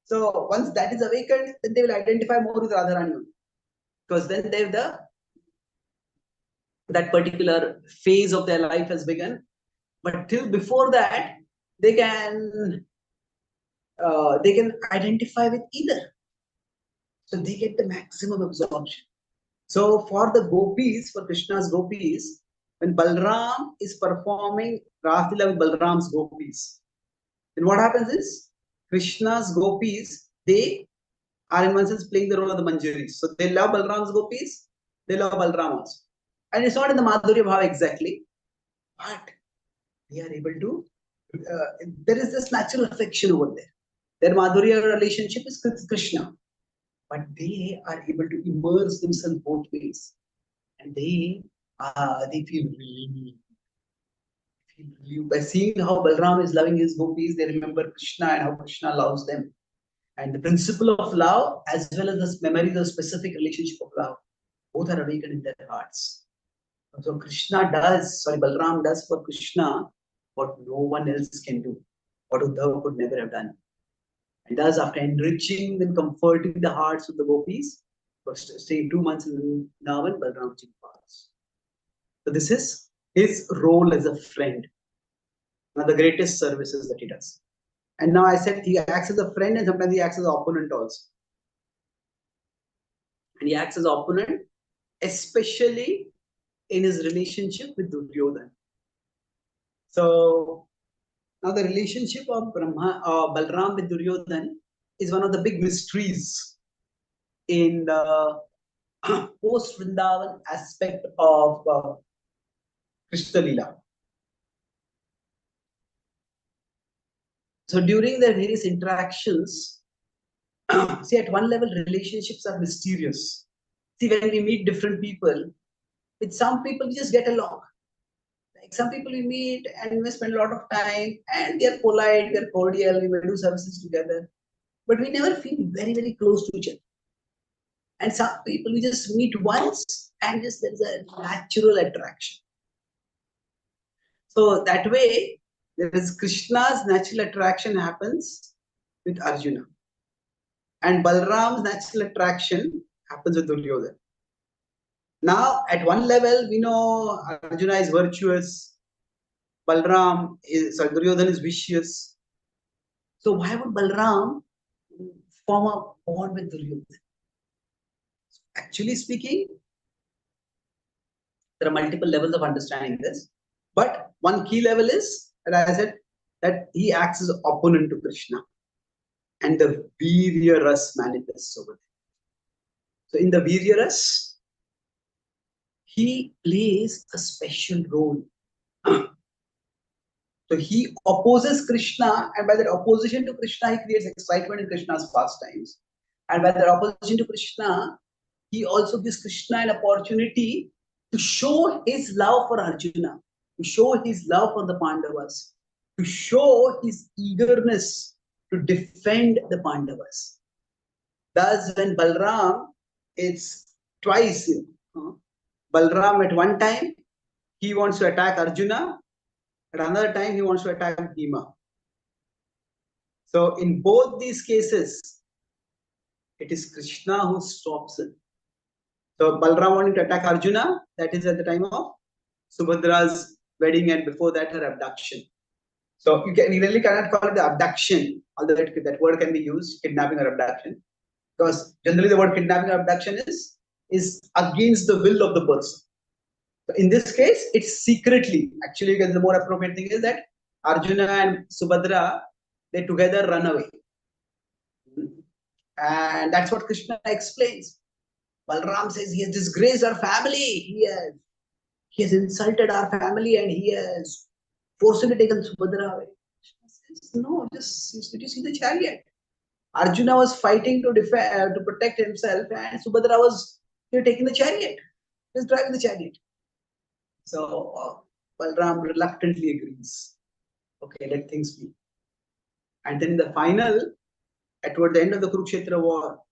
so once that is awakened, then they will identify more with Radharani because then they have that particular phase of their life has begun. But till before that, they can identify with either. So they get the maximum absorption. So for the gopis, for Krishna's gopis, when Balaram is performing Ras Leela with Balaram's gopis, then what happens is Krishna's gopis, they are in one sense playing the role of the Manjaris. So they love Balaram's gopis, they love Balaram also. And it's not in the Madhurya Bhava exactly, but they are able to, there is this natural affection over there. Their Madhurya relationship is with Krishna, but they are able to immerse themselves both ways. And they feel relieved. By seeing how Balaram is loving his gopis, they remember Krishna and how Krishna loves them. And the principle of love, as well as the memories of specific relationship of love, both are awakened in their hearts. So Balaram does for Krishna what no one else can do, what Uddhava could never have done. And thus, after enriching and comforting the hearts of the gopis, for staying 2 months in Vrindavan, Balaram passes. So this is his role as a friend. One of the greatest services that he does. And now I said he acts as a friend and sometimes he acts as an opponent also. And he acts as an opponent, especially in his relationship with Duryodhana. So now the relationship of Balaram with Duryodhana is one of the big mysteries in the post-Vrindavan aspect of Krishna Leela. So during their various interactions, see, at one level, relationships are mysterious. See, when we meet different people, with some people we just get along. Like some people we meet and we spend a lot of time and they're polite, they're cordial, we may do services together. But we never feel very, very close to each other. And some people we just meet once and just there's a natural attraction. So that way, there is Krishna's natural attraction happens with Arjuna. And Balram's natural attraction happens with Duryodhana. Now, at one level, we know Arjuna is virtuous, Duryodhana is vicious. So why would Balram form a bond with Duryodhana? Actually speaking, there are multiple levels of understanding this. But one key level is, as I said, that he acts as an opponent to Krishna. And the Virya Ras manifests over there. So in the Virya Ras, he plays a special role. So he opposes Krishna, and by that opposition to Krishna, he creates excitement in Krishna's pastimes. And by that opposition to Krishna, he also gives Krishna an opportunity to show his love for Arjuna, to show his love for the Pandavas, to show his eagerness to defend the Pandavas. Thus, when Balaram, it's twice. Balaram at one time, he wants to attack Arjuna. At another time, he wants to attack Bhima. So in both these cases, it is Krishna who stops it. So Balaram wanting to attack Arjuna, that is at the time of Subhadra's wedding and before that her abduction. So we really cannot call it the abduction, although that word can be used, kidnapping or abduction. Because generally the word kidnapping or abduction is against the will of the person. So in this case, it's secretly. Actually, the more appropriate thing is that Arjuna and Subhadra, they together run away. And that's what Krishna explains. Balaram says he has disgraced our family. He has insulted our family and he has forcibly taken Subhadra away. Krishna says, no, did you see the chariot? Arjuna was fighting to defend, to protect himself, and Subhadra was taking the chariot, just driving the chariot. So Balaram reluctantly agrees. Okay, let things be. And then in the final, toward the end of the Kurukshetra war,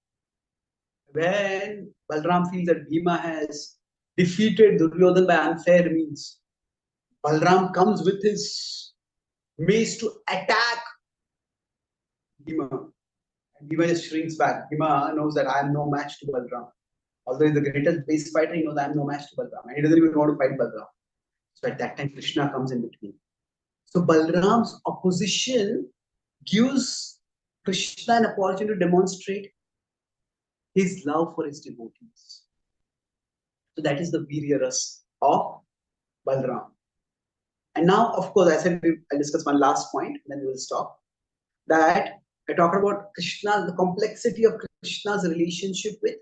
when Balaram feels that Bhima has defeated Duryodhana by unfair means, Balaram comes with his mace to attack Bhima. And Bhima just shrinks back. Bhima knows that I am no match to Balaram. Although he's the greatest base fighter, he knows I am no match to Balaram. And he doesn't even want to fight Balaram. So at that time, Krishna comes in between. So Balaram's opposition gives Krishna an opportunity to demonstrate his love for his devotees. So that is the Virya Ras of Balaram. And now, of course, I said I'll discuss one last point, and then we will stop. That I talk about Krishna, the complexity of Krishna's relationship with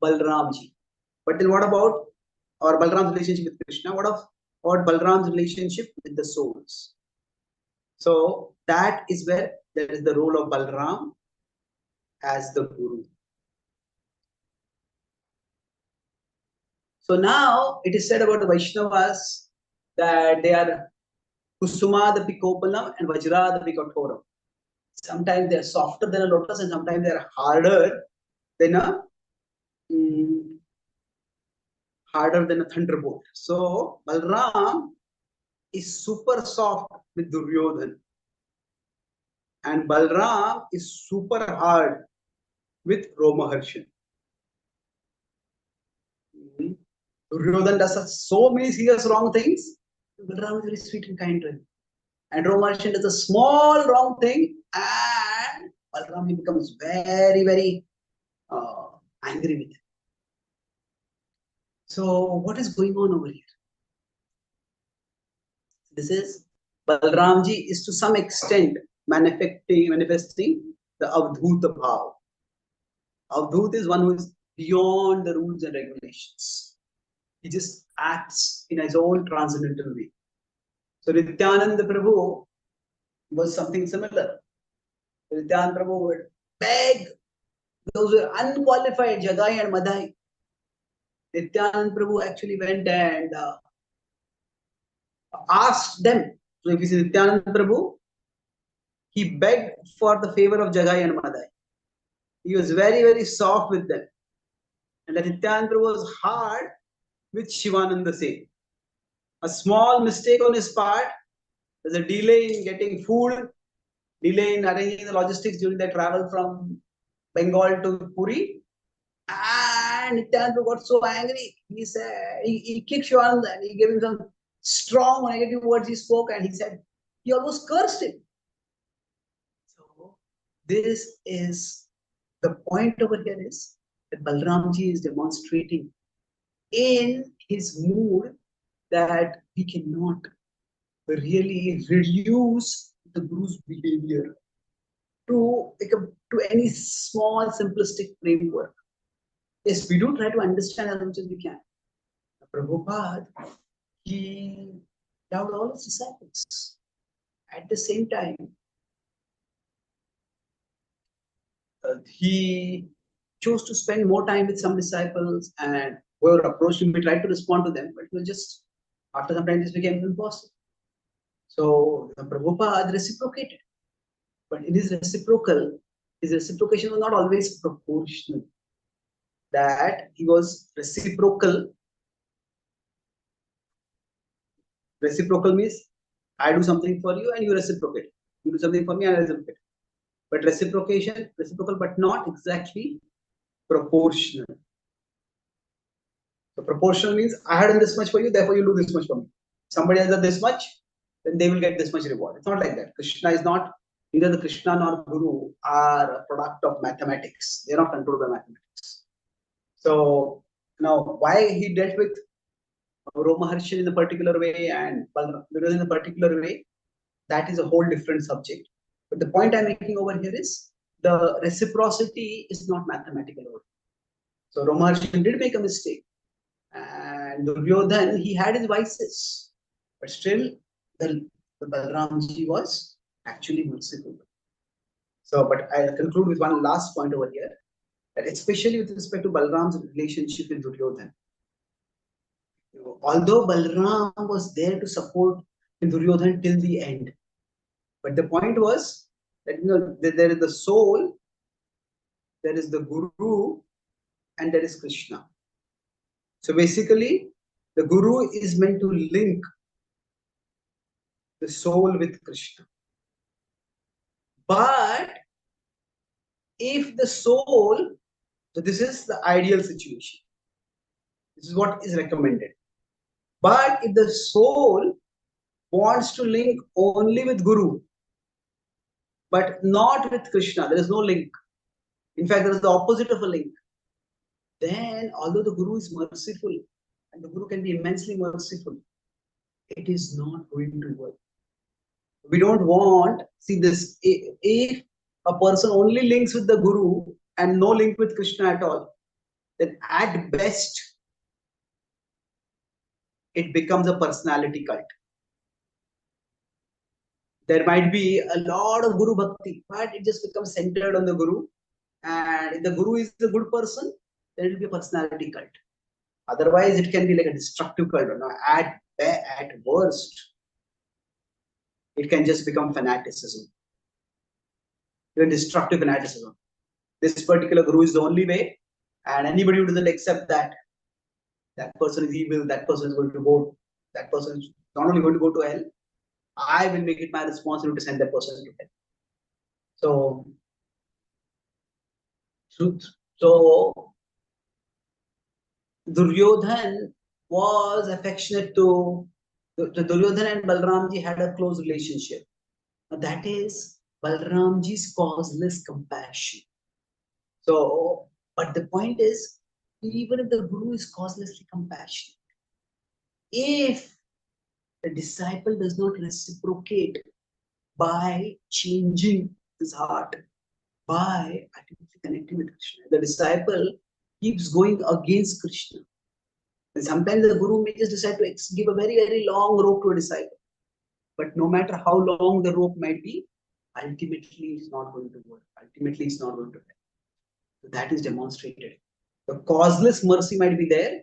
Balaramji. But then what about Balaram's relationship with Krishna? What about Balaram's relationship with the souls? So that is where there is the role of Balaram as the Guru. So now it is said about the Vaishnavas that they are Kusuma the Pikopalam and Vajra the Pikotoram. Sometimes they are softer than a lotus and sometimes they are harder than a thunderbolt. So Balaram is super soft with Duryodhana. And Balaram is super hard with Romaharshan. Duryodhana does so many serious wrong things. Balaram is very sweet and kind to him. And Romaharshan does a small wrong thing and Balaram becomes very, very angry with him. So what is going on over here? This is Balaramji is to some extent manifesting the Avdhuta Bhav. Avdhut is one who is beyond the rules and regulations. He just acts in his own transcendental way. So Nityananda Prabhu was something similar. Nityananda Prabhu would beg those who are unqualified, Jagai and Madhai. Nityananda Prabhu actually went and asked them. So if you see Nityananda Prabhu, he begged for the favor of Jagai and Madhai. He was very, very soft with them. And that Nityananda Prabhu was hard with Shivananda Sen. A small mistake on his part, there's a delay in getting food, delay in arranging the logistics during the travel from Bengal to Puri. And Nityananda got so angry. He said, he kicked Shivananda and he gave him some strong negative words he spoke, and he said, he almost cursed him. So, this is the point over here is that Balramji is demonstrating in his mood that we cannot really reduce the Guru's behavior to any small simplistic framework. Yes, we do try to understand as much as we can. Prabhupada, he loved all his disciples. At the same time, he chose to spend more time with some disciples, and whoever approached him, he tried to respond to them, but it was just, after some time, this became impossible. So Prabhupada reciprocated. But in his reciprocation was not always proportional. That he was reciprocal. Reciprocal means I do something for you and you reciprocate. You do something for me and I reciprocate. But reciprocal, but not exactly proportional. So proportional means I had done this much for you, therefore you do this much for me. Somebody has done this much, then they will get this much reward. It's not like that. Krishna is not, neither the Krishna nor Guru are a product of mathematics. They are not controlled by mathematics. So now why he dealt with Maharshi in a particular way and Balaram in a particular way, that is a whole different subject. But the point I'm making over here is the reciprocity is not mathematical. So Maharshi did make a mistake, and Duryodhan, he had his vices, but still the Balaramji was actually merciful. So, but I'll conclude with one last point over here, that especially with respect to Balaram's relationship with Duryodhan. Although Balaram was there to support Duryodhan till the end, but the point was that there is the soul, there is the Guru, and there is Krishna. So basically, the Guru is meant to link the soul with Krishna. But if the soul, so this is the ideal situation. This is what is recommended. But if the soul wants to link only with Guru, but not with Krishna, there is no link. In fact, there is the opposite of a link. Then, although the Guru is merciful, and the Guru can be immensely merciful, it is not going to work. We don't want, see this, if a person only links with the Guru and no link with Krishna at all, then at best, it becomes a personality cult. There might be a lot of Guru Bhakti, but it just becomes centered on the Guru. And if the Guru is a good person, then it will be a personality cult. Otherwise, it can be like a destructive cult. At worst, it can just become fanaticism. Even destructive fanaticism. This particular Guru is the only way, and anybody who doesn't accept that, that person is evil, that person is going to go, that person is not only going to go to hell, I will make it my responsibility to send that person to hell. So Duryodhan was affectionate to Duryodhan, and Balaramji had a close relationship. That is Balaramji's causeless compassion. So, but the point is, even if the Guru is causelessly compassionate, if the disciple does not reciprocate by changing his heart, by actively connecting with Krishna, the disciple keeps going against Krishna. And sometimes the Guru may just decide to give a very, very long rope to a disciple. But no matter how long the rope might be, ultimately it's not going to work. Ultimately it's not going to work. So that is demonstrated. The causeless mercy might be there,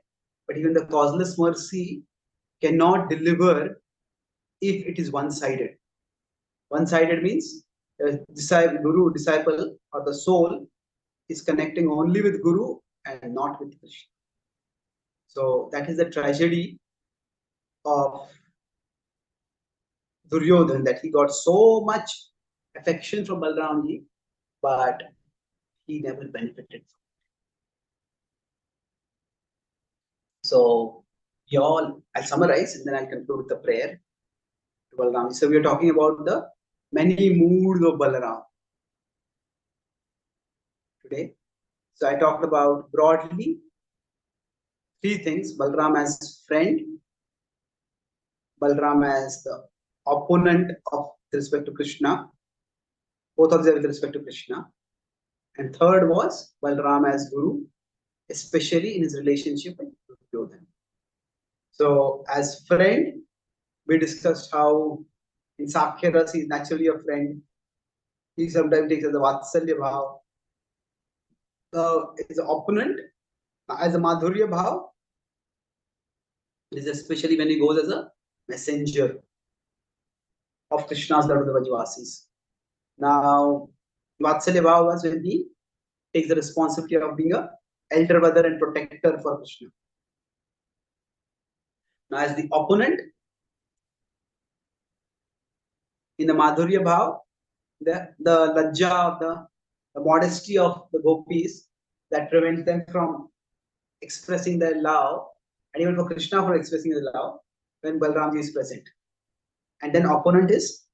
but even the causeless mercy cannot deliver if it is one-sided. One-sided means the disciple or the soul is connecting only with Guru and not with Krishna. So that is the tragedy of Duryodhan that he got so much affection from Balramji, but he never benefited from it. So, I'll summarize and then I'll conclude with the prayer to Balaram. So, we are talking about the many moods of Balaram today. So, I talked about broadly three things: Balaram as friend, Balaram as the opponent of respect to Krishna, both of them with respect to Krishna. And third was Balaram as Guru, especially in his relationship with Duryodhan. So, as friend, we discussed how in Sakhya Ras he is naturally a friend. He sometimes takes as a Vatsalya Bhav. His opponent, as a Madhurya Bhav, is especially when he goes as a messenger of Krishna's Lord to the Vrajavasis. Now, Vatsalya Bhav was when he takes the responsibility of being a elder brother and protector for Krishna. Now, as the opponent, in the Madhurya Bhav, the lajja of the modesty of the gopis that prevents them from expressing their love, and even for Krishna for expressing their love when Balramji is present. And then opponent is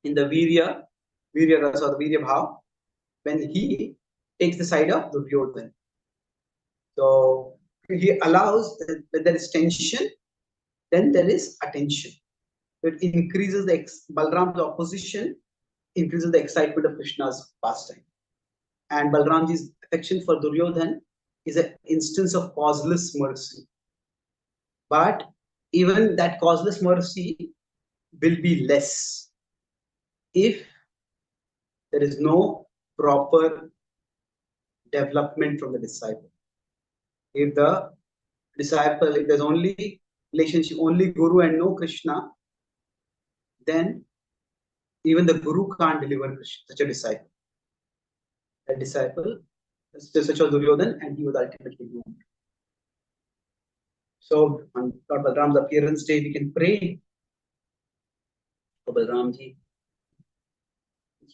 in the Virya Ras or the Virya Bhav, when he takes the side of Duryodhan. So he allows that there is tension, then there is attention. It increases the Balram's opposition, increases the excitement of Krishna's pastime. And Balramji's affection for Duryodhan is an instance of causeless mercy. But even that causeless mercy will be less if there is no proper development from the disciple. If the disciple, if there's only relationship, only Guru and no Krishna, then even the Guru can't deliver Krishna, such a disciple. That disciple, such as Duryodhan, and he was ultimately doomed. So on Lord Balaram's appearance day, we can pray for Balaramji.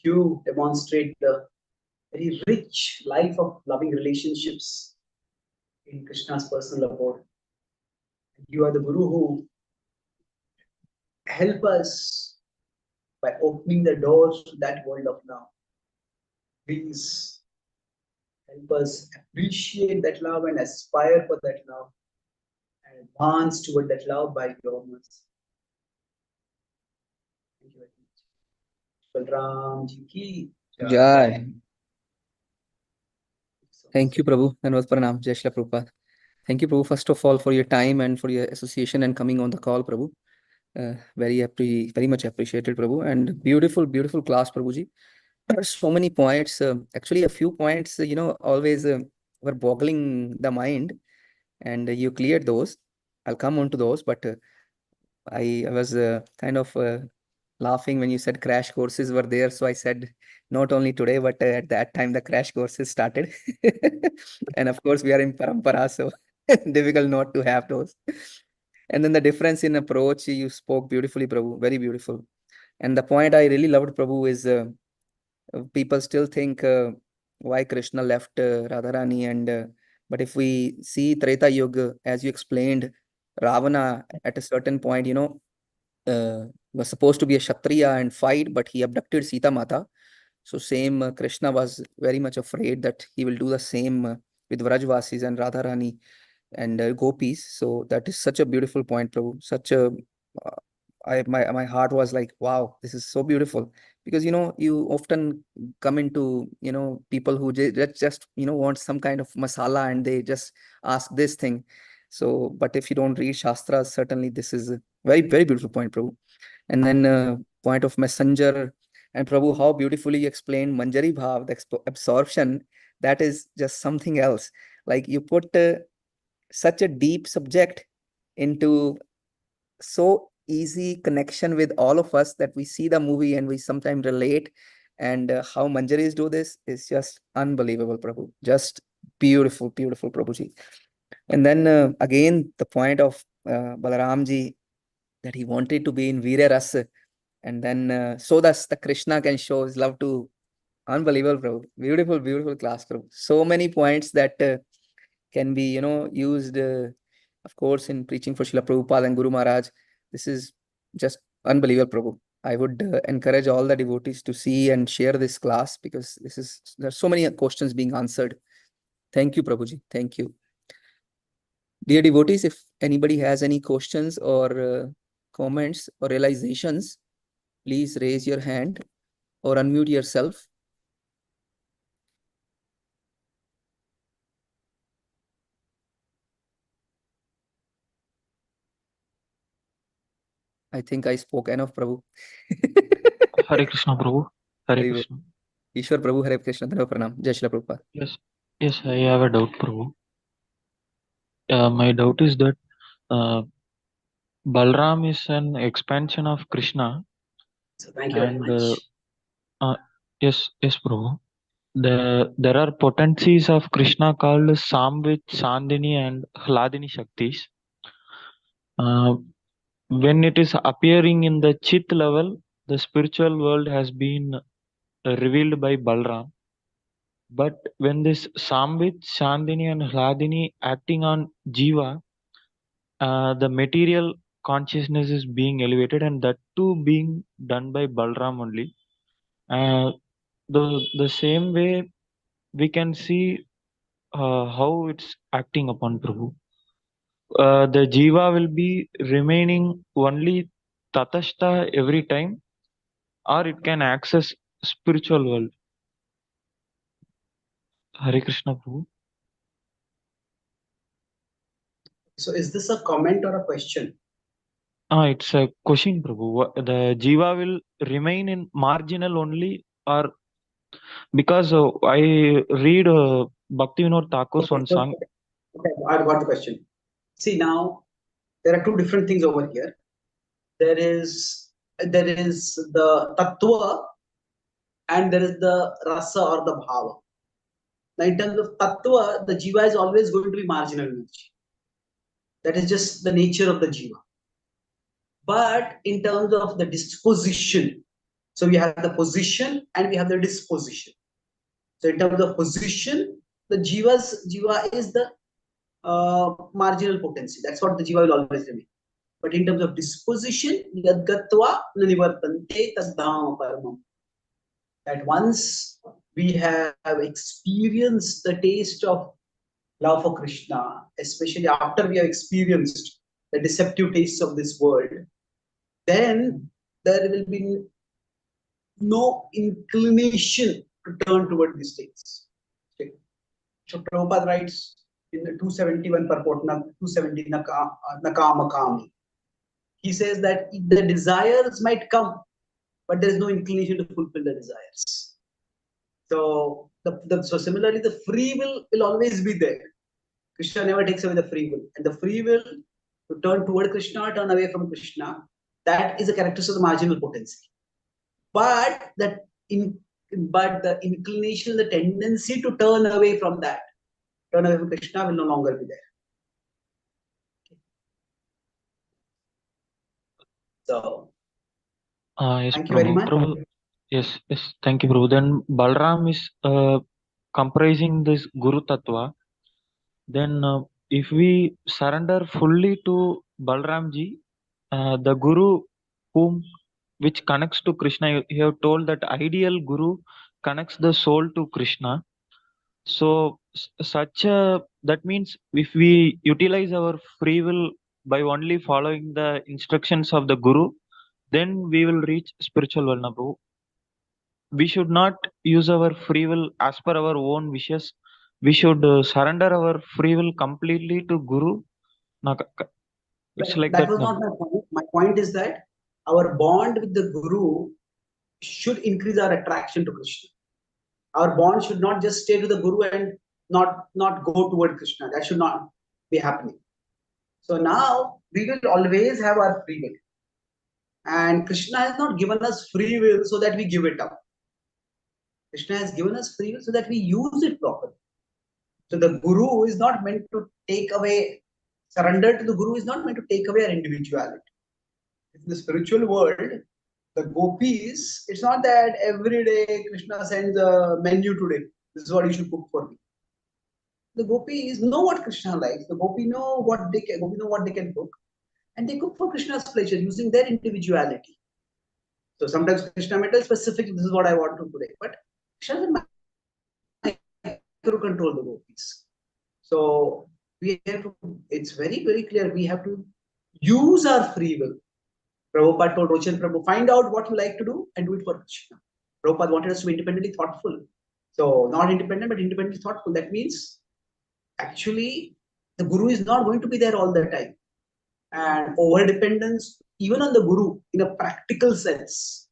You demonstrate the very rich life of loving relationships in Krishna's personal abode. You are the Guru who help us by opening the doors to that world of love. Please help us appreciate that love and aspire for that love and advance toward that love by your mercy. Thank you very much. Balaram Ji ki Jai. Thank you, Prabhu. And was Pranam. Jai Shri Prabhupada. Thank you, Prabhu, first of all, for your time and for your association and coming on the call, Prabhu. Very much appreciated, Prabhu. And beautiful, beautiful class, Prabhuji. So many points. Actually, a few points, always were boggling the mind. And you cleared those. I'll come on to those, but I was kind of laughing when you said crash courses were there. So I said, not only today, but at that time, the crash courses started. And of course, we are in Parampara, so difficult not to have those. And then the difference in approach, you spoke beautifully, Prabhu, very beautiful. And the point I really loved, Prabhu, is people still think why Krishna left Radharani. But if we see Treta Yuga, as you explained, Ravana at a certain point, was supposed to be a Kshatriya and fight, but he abducted Sita Mata. So same Krishna was very much afraid that he will do the same with Vrajvasis and Radharani and gopis. So that is such a beautiful point, Prabhu. Such a my heart was like, wow, this is so beautiful, because you often come into people who just want some kind of masala and they just ask this thing. So, but if you don't read Shastras, certainly this is a very, very beautiful point, Prabhu. And then point of messenger, and Prabhu, how beautifully you explained Manjari Bhav, the absorption. That is just something else. Like you put such a deep subject into so easy connection with all of us that we see the movie and we sometimes relate. And how Manjaris do this is just unbelievable, Prabhu. Just beautiful, beautiful, Prabhuji. And then again, the point of Balaramji, that he wanted to be in Veera Rasa, and then so thus the Krishna can show his love to. Unbelievable, bro. Beautiful, beautiful class, bro. So many points that can be, used, of course, in preaching for Srila Prabhupada and Guru Maharaj. This is just unbelievable, Prabhu. I would encourage all the devotees to see and share this class, because there's so many questions being answered. Thank you, Prabhuji. Thank you. Dear devotees, if anybody has any questions or comments or realizations, please raise your hand or unmute yourself. I think I spoke enough, Prabhu. Hare Krishna, Prabhu. Hare Hare Krishna. Ishwar Prabhu, Hare Krishna, Dhanava Pranam. Jai Shri Prabhupada. Yes, I have a doubt, Prabhu. My doubt is that Balram is an expansion of Krishna, So thank you very and much. yes, Prabhu. There are potencies of Krishna called Samvit, Sandini, and Hladini Shaktis. When it is appearing in the Chit level, the spiritual world has been revealed by Balram. But when this Samvit, Sandini, and Hladini acting on Jiva, the material consciousness is being elevated, and that too being done by Balram only. The same way we can see how it's acting upon Prabhu. The Jiva will be remaining only Tatashta every time, or it can access spiritual world. Hare Krishna, Prabhu. So is this a comment or a question? It's a question, Prabhu. The Jiva will remain in marginal only, or because I read Bhakti Vinod Thakur's one song. Okay, I got the question. See, now there are two different things over here. There is the tattva and there is the rasa or the bhava. Now, in terms of tattva, the jiva is always going to be marginal energy. That is just the nature of the jiva. But in terms of the disposition, so we have the position and we have the disposition. So in terms of position, the jiva is the marginal potency. That's what the jiva will always remain. But in terms of disposition, yadgatva nanivartante tadhama paramam. That once we have experienced the taste of love for Krishna, especially after we have experienced the deceptive tastes of this world, then there will be no inclination to turn toward these states. Okay. So Prabhupada writes in the 271 purport, 270 Nakama Kami. He says that the desires might come, but there is no inclination to fulfill the desires. So, so similarly, the free will always be there. Krishna never takes away the free will, and the free will to turn toward Krishna, turn away from Krishna, that is a characteristic of the marginal potency. But the inclination, the tendency to turn away from that, turn away from Krishna, will no longer be there. So, Yes, thank you Prabhu. very much. Prabhu. Yes, thank you, Prabhu. Then Balram is comprising this Guru Tattva. Then if we surrender fully to Balramji, the Guru which connects to Krishna, you have told that ideal Guru connects the soul to Krishna. So that means if we utilize our free will by only following the instructions of the Guru, then we will reach spiritual world, Prabhu. We should not use our free will as per our own wishes. We should surrender our free will completely to Guru. It's like that that. was not my point. My point is that our bond with the Guru should increase our attraction to Krishna. Our bond should not just stay to the Guru and not go toward Krishna. That should not be happening. So now we will always have our free will. And Krishna has not given us free will so that we give it up. Krishna has given us free will so that we use it properly. So the Guru is not meant to take away Surrender to the Guru is not meant to take away our individuality. In the spiritual world, the gopis, it's not that every day Krishna sends a menu today. This is what you should cook for me. The gopis know what Krishna likes. The gopi know what they can cook, and they cook for Krishna's pleasure using their individuality. So sometimes Krishna may tell specific, this is what I want to today, but Krishna doesn't micro-control the gopis. So we have to, it's very, very clear, we have to use our free will. Prabhupada told Rochan Prabhu, find out what you like to do and do it for Krishna. Prabhupada wanted us to be independently thoughtful. So not independent, but independently thoughtful. That means actually the Guru is not going to be there all the time. And over-dependence, even on the Guru, in a practical sense,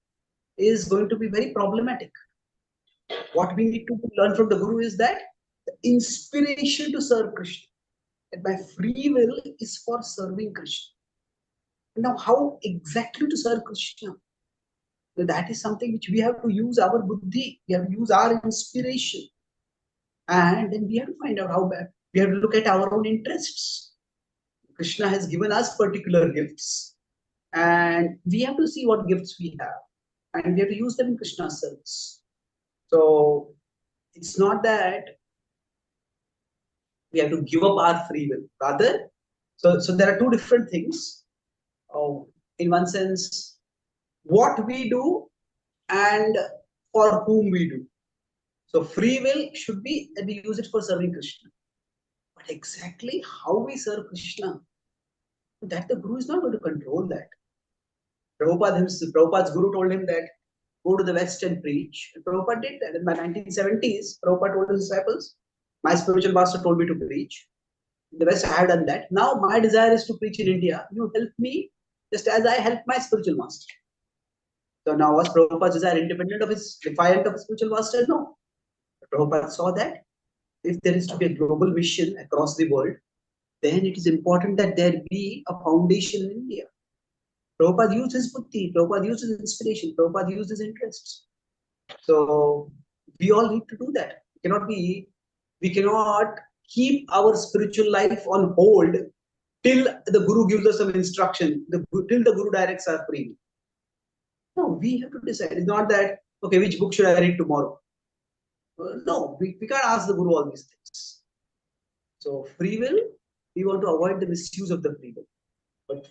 is going to be very problematic. What we need to learn from the Guru is that the inspiration to serve Krishna, that my free will is for serving Krishna. Now, how exactly to serve Krishna? So that is something which we have to use our buddhi, we have to use our inspiration. And then we have to find out how bad. We have to look at our own interests. Krishna has given us particular gifts. And we have to see what gifts we have. And we have to use them in Krishna's service. So it's not that we have to give up our free will. Rather, so there are two different things. In one sense, what we do and for whom we do. So free will should be that we use it for serving Krishna. But exactly how we serve Krishna, that the Guru is not going to control that. Prabhupada's Guru told him that go to the West and preach. And Prabhupada did that. In the 1970s, Prabhupada told his disciples, my spiritual master told me to preach. In the West, I have done that. Now my desire is to preach in India. You help me just as I help my spiritual master. So now was Prabhupada's desire independent of his, defiant of his spiritual master? No. Prabhupada saw that if there is to be a global mission across the world, then it is important that there be a foundation in India. Prabhupada used his buddhi, Prabhupada used his inspiration, Prabhupada used his interests. So we all need to do that. We cannot keep our spiritual life on hold till the Guru gives us some instruction, till the Guru directs our free will. No, we have to decide. It's not that, okay, which book should I read tomorrow? No, we can't ask the Guru all these things. So free will, we want to avoid the misuse of the free will. But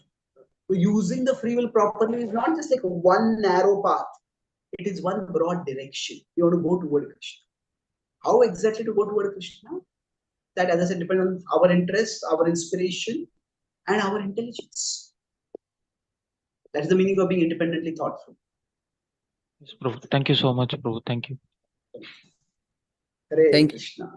using the free will properly is not just like one narrow path. It is one broad direction. You want to go toward Krishna. How exactly to go toward Krishna? That, as I said, depends on our interests, our inspiration, and our intelligence. That is the meaning of being independently thoughtful. Yes, Prabhu. Thank you so much, Prabhu. Thank you. Hare Thank you. Krishna.